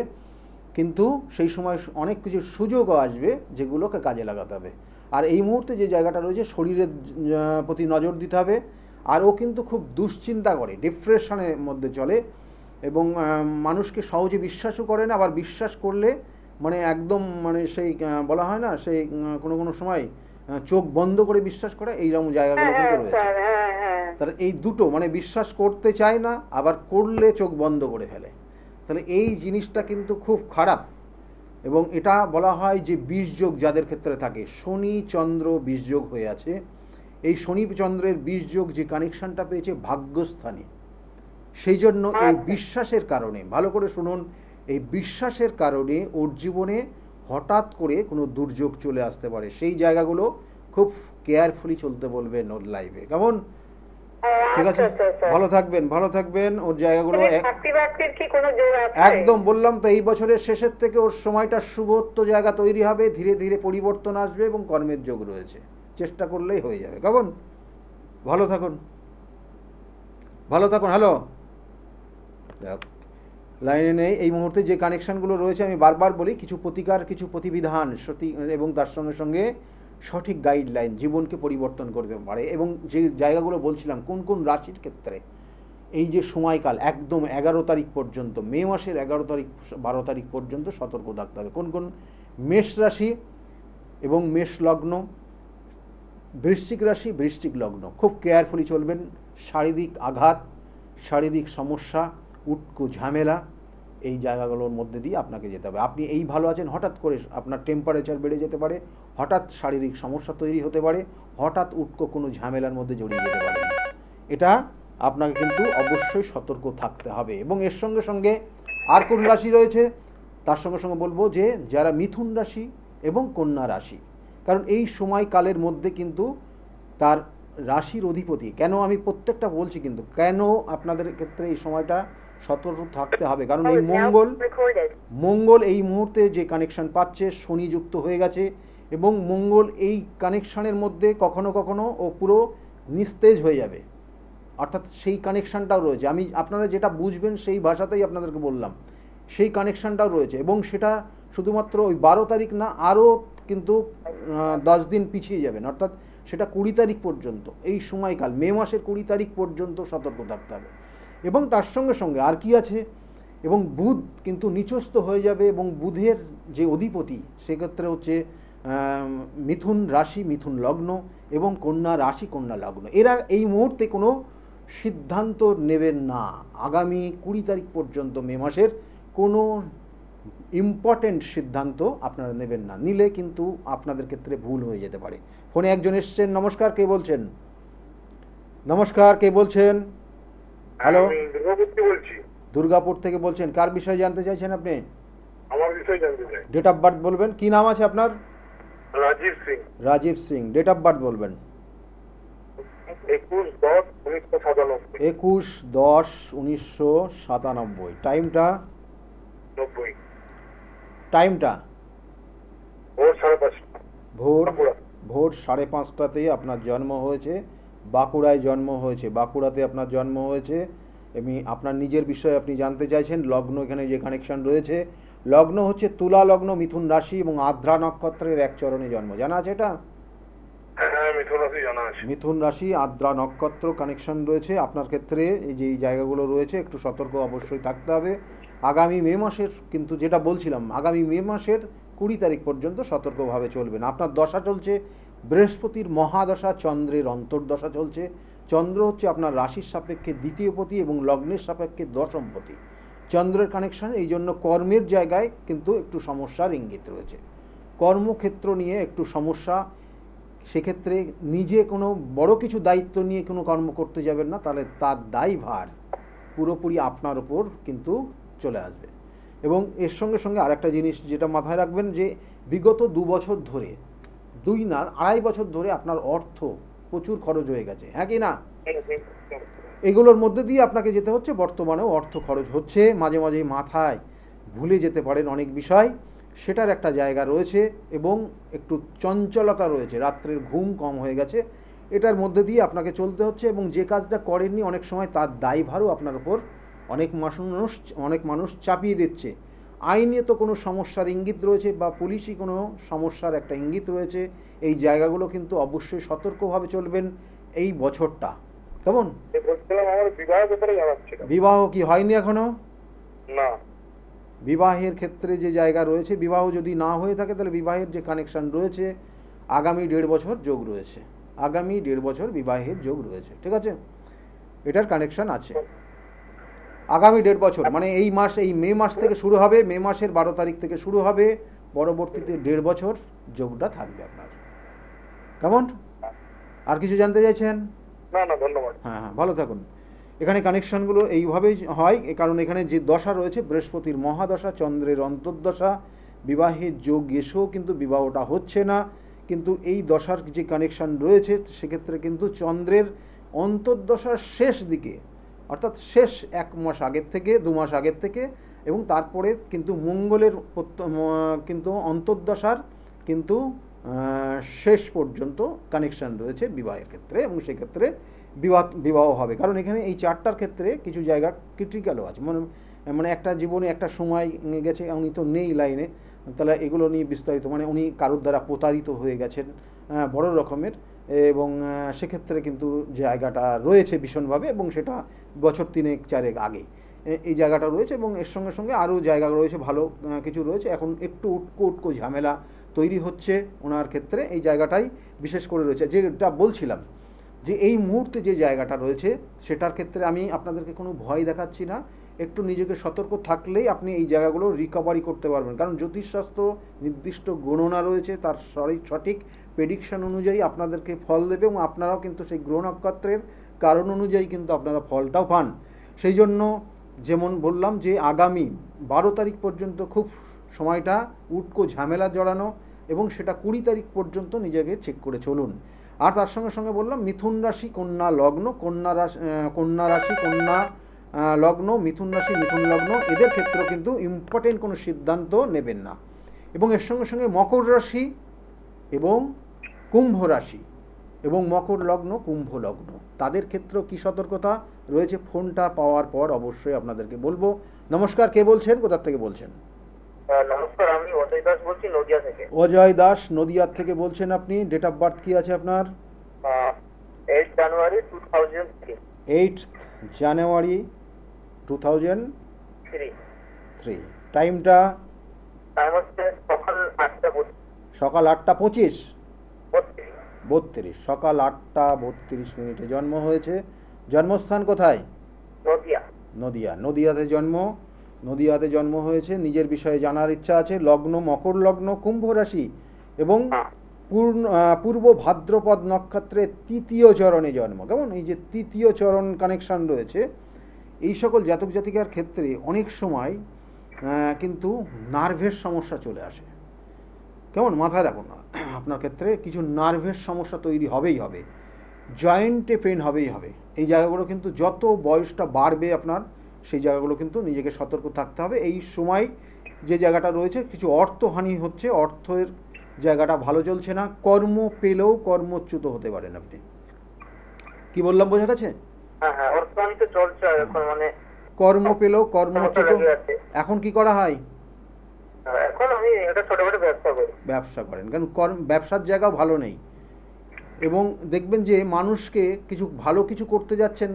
কিন্তু সেই সময় অনেক কিছু সুযোগও আসবে যেগুলোকে কাজে লাগাতে হবে। আর এই মুহূর্তে যে জায়গাটা রয়েছে, শরীরের প্রতি নজর দিতে হবে। আর ও কিন্তু খুব দুশ্চিন্তা করে, ডিপ্রেশনের মধ্যে চলে, এবং মানুষকে সহজে বিশ্বাসও করে না। আবার বিশ্বাস করলে মানে একদম, মানে সেই বলা হয় না, সেই কোনো কোনো সময় চোখ বন্ধ করে বিশ্বাস করা, এইরকম জায়গাগুলো হ্যাঁ কিন্তু হ্যাঁ রয়েছে। স্যার, হ্যাঁ হ্যাঁ। তাহলে এই দুটো মানে বিশ্বাস করতে চায় না, আবার করলে চোখ বন্ধ করে ফেলে, তাহলে এই জিনিসটা কিন্তু খুব খারাপ। এবং এটা বলা হয় যে বিষযোগ যাদের ক্ষেত্রে থাকে, শনি চন্দ্র বিষযোগ হয়ে আছে, এই শনি চন্দ্রের বিষযোগ যে কানেকশনটা পেয়েছে ভাগ্যস্থানে, সেই জন্য এই বিশ্বাসের কারণে, ভালো করে শুনুন, এই বিশ্বাসের কারণে ওর জীবনে হঠাৎ করে কোনো দুর্যোগ চলে আসতে পারে। সেই জায়গাগুলো খুব কেয়ারফুলি চলতে বলবেন ওর লাইফে, কেমন? ঠিক আছে, ভালো থাকবেন, ভালো থাকবেন। ওর জায়গাগুলো চাকরি-বাকরির কি কোনো যোগ আছে? একদম বললাম তো, এই বছরের শেষের থেকে ওর সময়টা শুভত্ব জায়গা তৈরি হবে, ধীরে ধীরে পরিবর্তন আসবে এবং কর্মের যোগ রয়েছে, চেষ্টা করলেই হয়ে যাবে। কেমন? ভালো থাকুন, ভালো থাকুন। হ্যালো, লাইনে নেই এই মুহূর্তে। যে কানেকশানগুলো রয়েছে আমি বারবার বলি, কিছু প্রতিকার, কিছু প্রতিবিধান সঠিক এবং তার সঙ্গে সঙ্গে সঠিক গাইডলাইন জীবনকে পরিবর্তন করতে পারে। এবং যে জায়গাগুলো বলছিলাম কোন কোন রাশির ক্ষেত্রে এই যে সময়কাল একদম 11 তারিখ পর্যন্ত, মে মাসের 11 তারিখ 12 তারিখ পর্যন্ত সতর্ক থাকতে হবে। কোন কোন? মেষ রাশি এবং মেষ লগ্ন, বৃশ্চিক রাশি, বৃশ্চিক লগ্ন, খুব কেয়ারফুলি চলবেন। শারীরিক আঘাত, শারীরিক সমস্যা, উটকো ঝামেলা, এই জায়গাগুলোর মধ্যে দিয়ে আপনাকে যেতে হবে। আপনি এই ভালো আছেন, হঠাৎ করে আপনার টেম্পারেচার বেড়ে যেতে পারে, হঠাৎ শারীরিক সমস্যা তৈরি হতে পারে, হঠাৎ উটকো কোনো ঝামেলার মধ্যে জড়িয়ে যেতে পারে। এটা আপনাকে কিন্তু অবশ্যই সতর্ক থাকতে হবে। এবং এর সঙ্গে সঙ্গে আর কোন রাশি রয়েছে তার সঙ্গে সঙ্গে বলবো যে যারা মিথুন রাশি এবং কন্যা রাশি, কারণ এই সময়কালের মধ্যে কিন্তু তার রাশির অধিপতি, কেন আমি প্রত্যেকটা বলছি কিন্তু, কেন আপনাদের ক্ষেত্রে এই সময়টা সতর্ক থাকতে হবে, কারণ এই মঙ্গল এই মুহূর্তে যে কানেকশন পাচ্ছে, শনি যুক্ত হয়ে গেছে, এবং মঙ্গল এই কানেকশানের মধ্যে কখনো কখনো ও পুরো নিস্তেজ হয়ে যাবে, অর্থাৎ সেই কানেকশানটাও রয়েছে। আমি আপনারা যেটা বুঝবেন সেই ভাষাতেই আপনাদেরকে বললাম, সেই কানেকশানটাও রয়েছে। এবং সেটা শুধুমাত্র ওই 12 তারিখ না, আরও কিন্তু 10 দিন পিছিয়ে যাবেন, অর্থাৎ সেটা 20 তারিখ পর্যন্ত, এই সময়কাল মে মাসের 20 তারিখ পর্যন্ত সতর্ক থাকতে হবে। এবং তার সঙ্গে সঙ্গে আর কি আছে, এবং বুধ কিন্তু নিচস্থ হয়ে যাবে, এবং বুধের যে অধিপতি সেক্ষেত্রে হচ্ছে মিথুন রাশি, মিথুন লগ্ন, এবং কন্যা রাশি, কন্যা লগ্ন। এরা এই মুহূর্তে কোনো সিদ্ধান্ত নেবেন না আগামী 20 তারিখ পর্যন্ত, মে মাসের কোনো ইম্পর্টেন্ট সিদ্ধান্ত আপনারা নেবেন না, নিলে কিন্তু আপনাদের ক্ষেত্রে ভুল হয়ে যেতে পারে। ফোনে একজন এসছেন, নমস্কার, কে বলছেন? নমস্কার, কে বলছেন? হ্যালো, আমি দুর্গাপুর থেকে বলছি। দুর্গাপুর থেকে বলছেন, কার বিষয়ে জানতে চাইছেন আপনি? আমার বিষয় জানতে চাই। ডেট অফ বার্থ বলবেন, কি নাম আছে আপনার? Rajeev Singh. Rajeev Singh. Date of birth বলবেন। 21/10/1997। 21/10/1997। টাইমটা? 90। টাইমটা ভোর 5:30। ভোর বাঁকুড়া। ভোর 5:30টাতে আপনার জন্ম হয়েছে, বাঁকুড়ায় জন্ম হয়েছে, বাঁকুড়াতে আপনার জন্ম হয়েছে। এমনি আপনার নিজের বিষয়ে আপনি জানতে চাইছেন। লগ্ন, এখানে যে কানেকশন রয়েছে, লগ্ন হচ্ছে তুলা লগ্ন, মিথুন রাশি এবং আদ্রা নক্ষত্রের এক চরণে জন্ম, জানা আছে এটা? হ্যাঁ, মিথুন রাশি জানা আছে। মিথুন রাশি, আদ্রা নক্ষত্র কানেকশন রয়েছে আপনার ক্ষেত্রে। এই যে এই জায়গাগুলো রয়েছে, একটু সতর্ক অবশ্যই থাকতে হবে। আগামী মে মাসের, কিন্তু যেটা বলছিলাম, আগামী মে মাসের 20 তারিখ পর্যন্ত সতর্কভাবে চলবেন। আপনার দশা চলছে বৃহস্পতির মহাদশা, চন্দ্রের অন্তর্দশা চলছে। চন্দ্র হচ্ছে আপনার রাশির সাপেক্ষে দ্বিতীয়পতি এবং লগ্নের সাপেক্ষে দশমপতি। চন্দ্রের কানেকশন, এই জন্য কর্মের জায়গায় কিন্তু একটু সমস্যার ইঙ্গিত রয়েছে, কর্মক্ষেত্র নিয়ে একটু সমস্যা। সেক্ষেত্রে নিজে কোনো বড় কিছু দায়িত্ব নিয়ে কোনো কর্ম করতে যাবেন না, তাহলে তার দায়ভার পুরোপুরি আপনার ওপর কিন্তু চলে আসবে। এবং এর সঙ্গে সঙ্গে আরেকটা জিনিস যেটা মাথায় রাখবেন, যে বিগত 2 বছর ধরে, 2 না 2.5 বছর ধরে আপনার অর্থ প্রচুর খরচ হয়ে গেছে, হ্যাঁ কি না? এগুলোর মধ্যে দিয়ে আপনাকে যেতে হচ্ছে, বর্তমানেও অর্থ খরচ হচ্ছে, মাঝে মাঝে মাথায় ভুলে যেতে পারেন অনেক বিষয়, সেটার একটা জায়গা রয়েছে। এবং একটু চঞ্চলতা রয়েছে, রাত্রের ঘুম কম হয়ে গেছে, এটার মধ্যে দিয়ে আপনাকে চলতে হচ্ছে। এবং যে কাজটা করেননি অনেক সময় তার দায়ভারও আপনার ওপর অনেক মানুষ চাপিয়ে দিচ্ছে। আইনে তো কোনো সমস্যার ইঙ্গিত রয়েছে, বা পুলিশি কোনো সমস্যার একটা ইঙ্গিত রয়েছে। এই জায়গাগুলো কিন্তু অবশ্যই সতর্কভাবে চলবেন এই বছরটা। কেমন? বলছিলাম আমার বিবাহ ব্যাপারে জানার ছিল। বিবাহ কি হয়নি এখনো? না। বিবাহের ক্ষেত্রে যে জায়গা রয়েছে, বিবাহ যদি না হয়ে থাকে তাহলে বিবাহের যে কানেকশন রয়েছে, আগামী 1.5 বছর যোগ রয়েছে, আগামী 1.5 বছর বিবাহের যোগ রয়েছে, ঠিক আছে? এটার কানেকশন আছে। আগামী 1.5 বছর মানে এই মাস, এই মে মাস থেকে শুরু হবে, মে মাসের 12 তারিখ থেকে শুরু হবে, পরবর্তীতে 1.5 বছর যোগটা থাকবে আপনার। কেমন? আর কিছু জানতে চাইছেন? না না, ধন্যবাদ। হ্যাঁ হ্যাঁ, ভালো থাকুন। এখানে কানেকশনগুলো এইভাবেই হয়, কারণ এখানে যে দশা রয়েছে, বৃহস্পতির মহাদশা, চন্দ্রের অন্তর্দশা, বিবাহের যোগ এসেও কিন্তু বিবাহটা হচ্ছে না, কিন্তু এই দশার যে কানেকশন রয়েছে সেক্ষেত্রে কিন্তু চন্দ্রের অন্তর্দশার শেষ দিকে, অর্থাৎ শেষ 1 মাস আগের থেকে, 2 মাস আগের থেকে, এবং তারপরে কিন্তু মঙ্গলের কিন্তু অন্তর্দশার কিন্তু শেষ পর্যন্ত কানেকশন রয়েছে বিবাহের ক্ষেত্রে, এবং সেক্ষেত্রে বিবাহ হবে। কারণ এখানে এই চারটার ক্ষেত্রে কিছু জায়গা ক্রিটিক্যালও আছে, মানে একটা জীবনে একটা সময় গেছে, উনি তো নেই লাইনে, তাহলে এগুলো নিয়ে বিস্তারিত, মানে উনি কারোর দ্বারা প্রতারিত হয়ে গেছেন বড় রকমের, এবং সেক্ষেত্রে কিন্তু জায়গাটা রয়েছে ভীষণভাবে, এবং সেটা বছর 3-4 আগে এই জায়গাটা রয়েছে, এবং এর সঙ্গে সঙ্গে আরও জায়গা রয়েছে, ভালো কিছু রয়েছে। এখন একটু উটকো ঝামেলা তৈরি হচ্ছে ওনার ক্ষেত্রে, এই জায়গাটাই বিশেষ করে রয়েছে। যেটা বলছিলাম যে এই মুহূর্তে যে জায়গাটা রয়েছে সেটার ক্ষেত্রে আমি আপনাদেরকে কোনো ভয় দেখাচ্ছি না, একটু নিজেকে সতর্ক থাকলেই আপনি এই জায়গাগুলো রিকভারি করতে পারবেন। কারণ জ্যোতিষশাস্ত্র নির্দিষ্ট গণনা রয়েছে, তার সঠিক প্রেডিকশন অনুযায়ী আপনাদেরকে ফল দেবে, এবং আপনারাও কিন্তু সেই গ্রহ নক্ষত্রের কারণ অনুযায়ী কিন্তু আপনারা ফলটাও পান। সেই জন্য যেমন বললাম যে আগামী 12 তারিখ পর্যন্ত খুব সময়টা উটকো ঝামেলা জড়ানো, এবং সেটা 20 তারিখ পর্যন্ত নিজেকে চেক করে চলুন। আর তার সঙ্গে সঙ্গে বললাম মিথুন রাশি কন্যা লগ্ন, কন্যা রাশি কন্যা লগ্ন, মিথুন রাশি মিথুন লগ্ন, এদের ক্ষেত্রেও কিন্তু ইম্পর্টেন্ট কোনো সিদ্ধান্ত নেবেন না। এবং এর সঙ্গে সঙ্গে মকর রাশি এবং কুম্ভ রাশি এবং মকর লগ্ন কুম্ভ লগ্ন, তাদের ক্ষেত্রেও কী সতর্কতা রয়েছে, ফোনটা পাওয়ার পর অবশ্যই আপনাদেরকে বলবো। নমস্কার, কে বলছেন, কোথা থেকে বলছেন? নমস্কার, আমি অজয় দাস বলছি, নদিয়া থেকে। অজয় দাস, নদিয়ার থেকে বলছেন আপনি। ডেট অফ বার্থ কী আছে আপনার? 8 জানুয়ারি 2003। 8 জানুয়ারি 2003। টাইমটা? টাইম হচ্ছে সকাল 8:25। 32। সকাল 8:32 জন্ম হয়েছে। জন্মস্থান কোথায়? নদিয়া। নদিয়াতে জন্ম হয়েছে। নিজের বিষয়ে জানার ইচ্ছা আছে। লগ্ন মকর লগ্ন, কুম্ভ রাশি, এবং পূর্ব ভাদ্রপদ নক্ষত্রের 3য় চরণে জন্ম। কেমন? এই যে 3য় চরণ কানেকশন রয়েছে, এই সকল জাতক জাতিকার ক্ষেত্রে অনেক সময় কিন্তু নার্ভের সমস্যা চলে আসে। কেমন? মাথায় রাখুন না, আপনার ক্ষেত্রে কিছু নার্ভের সমস্যা তৈরি হবেই হবে, জয়েন্টে পেন হবেই হবে। এই জায়গাগুলো কিন্তু যত বয়সটা বাড়বে আপনার, সেই জায়গাগুলো কিন্তু নিজেকে সতর্ক থাকতে হবে। এই সময় যে জায়গাটা রয়েছে, কিছু অর্থহানি হচ্ছে, অর্থের জায়গাটা ভালো চলছে না, কর্ম পেলেও কর্মচ্যুত হতে পারেন আপনি। কি বললাম, বোঝা গেছে? হ্যাঁ, অর্থহানি তো চলছে এখন, মানে কর্ম পেলেও কর্মচ্যুত। এখন কি করা হয়? এখন আমি একটা ছোটখাটো ব্যবসা করেন, কারণ ব্যবসার জায়গাও ভালো নেই, এবং দেখবেন যে মানুষকে ভালো কিছু করতে যাচ্ছেন,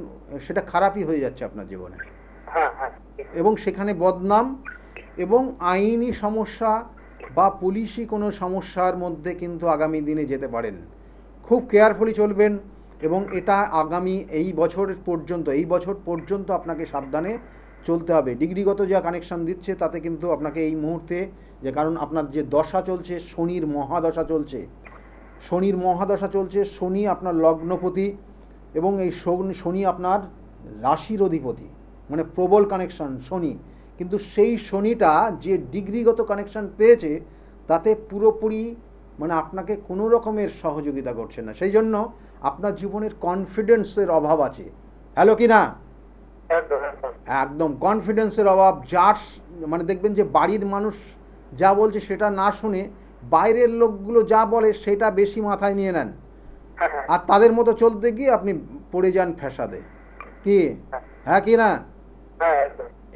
সেটা খারাপই হয়ে যাচ্ছে আপনার জীবনে। এবং সেখানে বদনাম এবং আইনি সমস্যা বা পুলিশি কোনো সমস্যার মধ্যে কিন্তু আগামী দিনে যেতে পারেন। খুব কেয়ারফুলি চলবেন, এবং এটা আগামী এই বছর পর্যন্ত আপনাকে সাবধানে চলতে হবে। ডিগ্রিগত যা কানেকশন দিচ্ছে তাতে কিন্তু আপনাকে এই মুহূর্তে, যে কারণ আপনার যে দশা চলছে, শনির মহাদশা চলছে, শনি আপনার লগ্নপতি, এবং এই শনি আপনার রাশির অধিপতি, মানে প্রবল কানেকশন শনি। কিন্তু সেই শনিটা যে ডিগ্রিগত কানেকশন পেয়েছে, তাতে পুরোপুরি মানে আপনাকে কোনো রকমের সহযোগিতা করছে না। সেই জন্য আপনার জীবনের কনফিডেন্সের অভাব আছে। হ্যালো কি না? একদম কনফিডেন্সের অভাব। যার মানে দেখবেন যে বাড়ির মানুষ যা বলছে সেটা না শুনে বাইরের লোকগুলো যা বলে সেটা বেশি মাথায় নিয়ে নেন, আর তাদের মতো চলতে গিয়ে আপনি পড়ে যান ফ্যাসাদে। কি? হ্যাঁ কি না?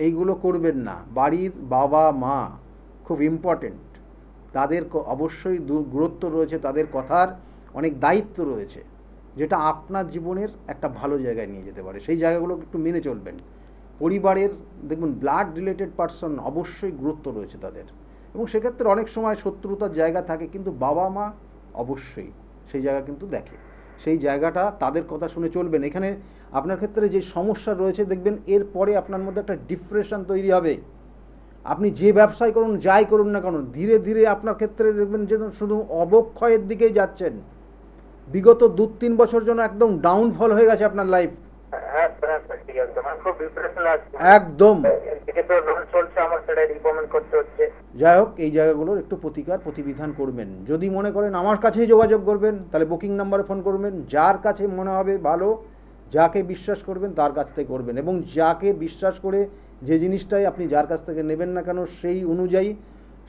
এইগুলো করবেন না। বাড়ির বাবা মা খুব ইম্পর্টেন্ট, তাদের অবশ্যই গুরুত্ব রয়েছে, তাদের কথার অনেক দায়িত্ব রয়েছে, যেটা আপনার জীবনের একটা ভালো জায়গায় নিয়ে যেতে পারে। সেই জায়গাগুলো একটু মেনে চলবেন। পরিবারের দেখবেন ব্লাড রিলেটেড পার্সন অবশ্যই গুরুত্ব রয়েছে তাদের, এবং সেক্ষেত্রে অনেক সময় শত্রুতার জায়গা থাকে, কিন্তু বাবা মা অবশ্যই সেই জায়গা কিন্তু দেখে, সেই জায়গাটা তাদের কথা শুনে চলবেন। এখানে আপনার ক্ষেত্রে যে সমস্যা রয়েছে দেখবেন এরপরে আপনার মধ্যে একটা ডিপ্রেশন তৈরি হবে। আপনি যে ব্যবসায় করুন, যাই করুন না কেন, ধীরে ধীরে আপনার ক্ষেত্রে দেখবেন যে শুধু অবক্ষয়ের দিকেই যাচ্ছেন। বিগত 2-3 বছর জন্য একদম ডাউনফল হয়ে গেছে আপনার লাইফ। হ্যাঁ স্যার, ঠিক আছে, আমার খুব ডিপ্রেশন আছে একদম। এদিকে তো লোন চলছে, আমার সেটা রিপেমেন্ট করতে হচ্ছে। যাই হোক, এই জায়গাগুলোর একটু প্রতিকার প্রতিবিধান করবেন। যদি মনে করেন আমার কাছেই যোগাযোগ করবেন, তাহলে বুকিং নাম্বারে ফোন করবেন। যার কাছে মনে হবে ভালো, যাকে বিশ্বাস করবেন তার কাছ থেকে করবেন, এবং যাকে বিশ্বাস করে যে জিনিসটাই আপনি যার কাছ থেকে নেবেন না কেন সেই অনুযায়ী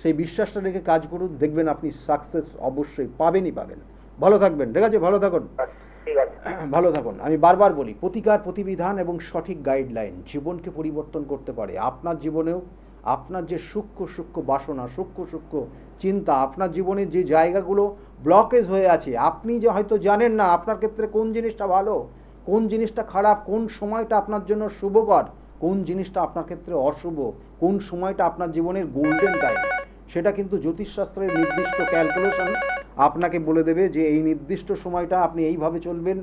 সেই বিশ্বাসটা রেখে কাজ করুন, দেখবেন আপনি সাকসেস অবশ্যই পাবেনই পাবেন। ভালো থাকবেন, ঠিক আছে? ভালো থাকুন, ঠিক আছে। ভালো থাকুন। আমি বারবার বলি, প্রতিকার প্রতিবিধান এবং সঠিক গাইডলাইন জীবনকে পরিবর্তন করতে পারে। আপনার জীবনেও আপনার যে সূক্ষ্ম সূক্ষ্ম বাসনা, সূক্ষ্ম সূক্ষ্ম চিন্তা, আপনার জীবনে যে জায়গাগুলো ব্লকেজ হয়ে আছে, আপনি যে হয়তো জানেন না আপনার ক্ষেত্রে কোন জিনিসটা ভালো, কোন জিনিসটা খারাপ, কোন সময়টা আপনার জন্য শুভকর, কোন জিনিসটা আপনার ক্ষেত্রে অশুভ, কোন সময়টা আপনার জীবনের গোল্ডেন টাইম, সেটা কিন্তু জ্যোতিষশাস্ত্রের নির্দিষ্ট ক্যালকুলেশন আপনাকে বলে দেবে যে এই নির্দিষ্ট সময়টা আপনি এইভাবে চলবেন,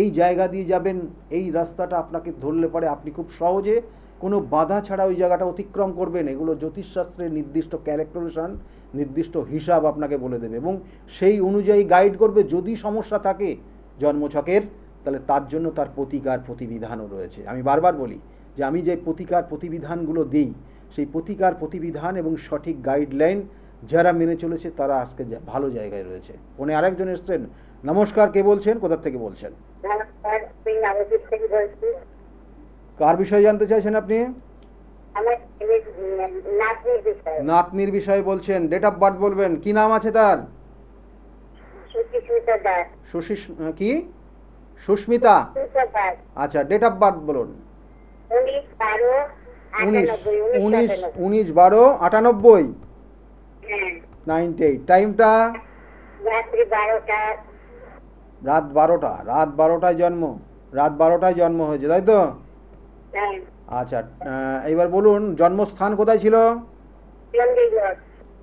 এই জায়গা দিয়ে যাবেন, এই রাস্তাটা আপনাকে ধরলে পরে আপনি খুব সহজে কোনো বাধা ছাড়া ওই জায়গাটা অতিক্রম করবেন। এগুলো জ্যোতিষশাস্ত্রের নির্দিষ্ট ক্যালকুলেশন, নির্দিষ্ট হিসাব আপনাকে বলে দেবে, এবং সেই অনুযায়ী গাইড করবে। যদি সমস্যা থাকে জন্মছকের, তাহলে তার জন্য তার প্রতিকার প্রতিবিধানও রয়েছে। আমি বারবার বলি যে আমি যে প্রতিকার প্রতিবিধানগুলো দিই, সেই প্রতিকার প্রতিবিধান এবং সঠিক গাইডলাইন যারা মেনে চলেছে তারা আজকে ভালো জায়গায় রয়েছে। ফোনে আরেকজন এসছেন। নমস্কার, কে বলছেন, কোথা থেকে বলছেন? নমস্কার, আমি নবদ্বীপ থেকে বলছি। কার বিষয়ে জানতে চাইছেন আপনি? আমার ছেলের নাতনির বিষয়ে। নাতনির বিষয়ে বলছেন। ডেট অফ বার্থ বলবেন, কি নাম আছে তার? সুচিস্মিতা দাস। কি সুস্মিতা? সুচিস্মিতা দাস। আচ্ছা, ডেট অফ বার্থ বলুন। 19/12/98। 19/12/98। হ্যাঁ, 98। টাইমটা? রাত্রি 12টা। রাত 12টা। রাত 12টায় জন্ম। রাত 12টায় জন্ম হয়েছে, তাই তো? হ্যাঁ, আচ্ছা, এবার বলুন জন্মস্থান কোথায় ছিল? চণ্ডীগড়।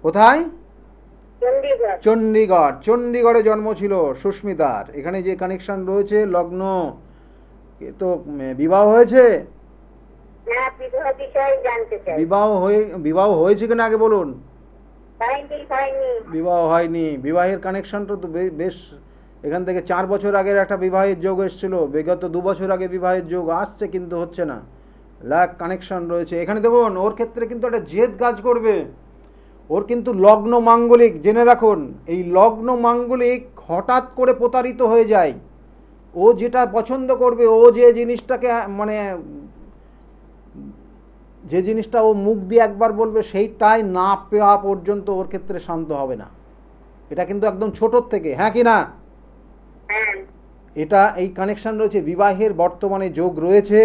কোথায়? চণ্ডীগড়। চণ্ডীগড়। চণ্ডীগড়ে জন্ম ছিল সুস্মিতার। এখানে যে কানেকশন রয়েছে লগ্ন, এ তো বিবাহ হয়েছে? না, বিবাহ বিষয়ে জানতে চাই। বিবাহ হয়েছে কিনা আগে বলুন। হয়নি। বিবাহ হয়নি। বিবাহের কানেকশনটা তো বেশ, এখান থেকে 4 বছর আগের একটা বিবাহের যোগ এসেছিল, বিগত 2 বছর আগে বিবাহের যোগ আসছে কিন্তু হচ্ছে না। লাখ কানেকশন রয়েছে এখানে। দেখুন ওর ক্ষেত্রে কিন্তু একটা জেদ কাজ করবে। ওর কিন্তু লগ্ন মাঙ্গলিক, জেনে রাখুন, এই লগ্ন মাঙ্গলিক হঠাৎ করে প্রতারিত হয়ে যায়। ও যেটা পছন্দ করবে, ও যে জিনিসটাকে মানে যে জিনিসটা ও মুখ দিয়ে একবার বলবে সেইটাই না পাওয়া পর্যন্ত ওর ক্ষেত্রে শান্ত হবে না। এটা কিন্তু একদম ছোটোর থেকে, হ্যাঁ কি না? হ্যাঁ, এটা এই কানেকশন রয়েছে। বিবাহের বর্তমানে যোগ রয়েছে,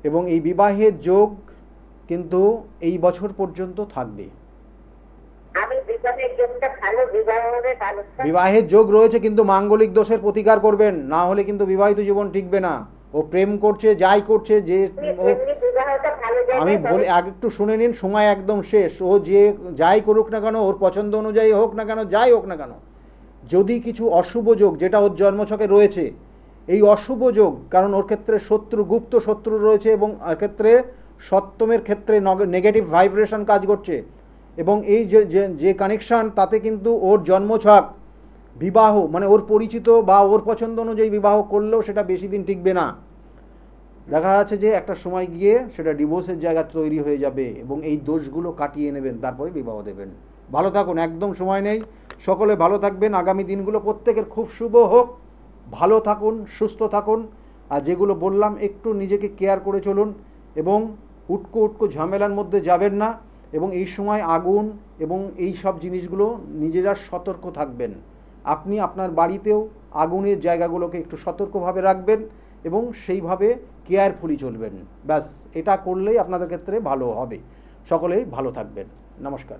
এবং এই বিবাহের যোগ কিন্তু এই বছর পর্যন্ত থাকবে। আমি বিবাহের যোগটা ভালো, বিবাহ হবে ভালো। বিবাহের যোগ রয়েছে, কিন্তু মাঙ্গলিক দোষের প্রতিকার করবেন, না হলে কিন্তু বিবাহিত জীবন টিকবে না। ও প্রেম করছে, যাই করছে, যে আমি বলে আগে একটু শুনে নিন, সময় একদম শেষ। ও যে যাই করুক না কেন, ওর পছন্দ অনুযায়ী হোক না কেন, যাই হোক না কেন, যদি কিছু অশুভ যোগ যেটা ওর জন্মছকে রয়েছে, এই অশুভ যোগ, কারণ ওর ক্ষেত্রে শত্রু, গুপ্ত শত্রু রয়েছে, এবং ওর ক্ষেত্রে সপ্তমের ক্ষেত্রে নেগেটিভ ভাইব্রেশন কাজ করছে, এবং এই যে কানেকশান, তাতে কিন্তু ওর জন্মছক বিবাহ মানে ওর পরিচিত বা ওর পছন্দ অনুযায়ী বিবাহ করলেও সেটা বেশি দিন টিকবে না। দেখা যাচ্ছে যে একটা সময় গিয়ে সেটা ডিভোর্সের জায়গা তৈরি হয়ে যাবে, এবং এই দোষগুলো কাটিয়ে নেবেন, তারপরে বিবাহ দেবেন। ভালো থাকুন, একদম সময় নেই। সকলে ভালো থাকবেন। আগামী দিনগুলো প্রত্যেকের খুব শুভ হোক। ভালো থাকুন, সুস্থ থাকুন। আর যেগুলো বললাম একটু নিজেকে কেয়ার করে চলুন, এবং উটকো ঝামেলার মধ্যে যাবেন না, এবং এই সময় আগুন এবং এই সব জিনিসগুলো নিজেরা সতর্ক থাকবেন। আপনি আপনার বাড়িতেও আগুনের জায়গাগুলোকে একটু সতর্কভাবে রাখবেন, এবং সেইভাবে কেয়ারফুলি চলবেন। ব্যাস, এটা করলেই আপনাদের ক্ষেত্রে ভালো হবে। সকলেই ভালো থাকবেন। নমস্কার।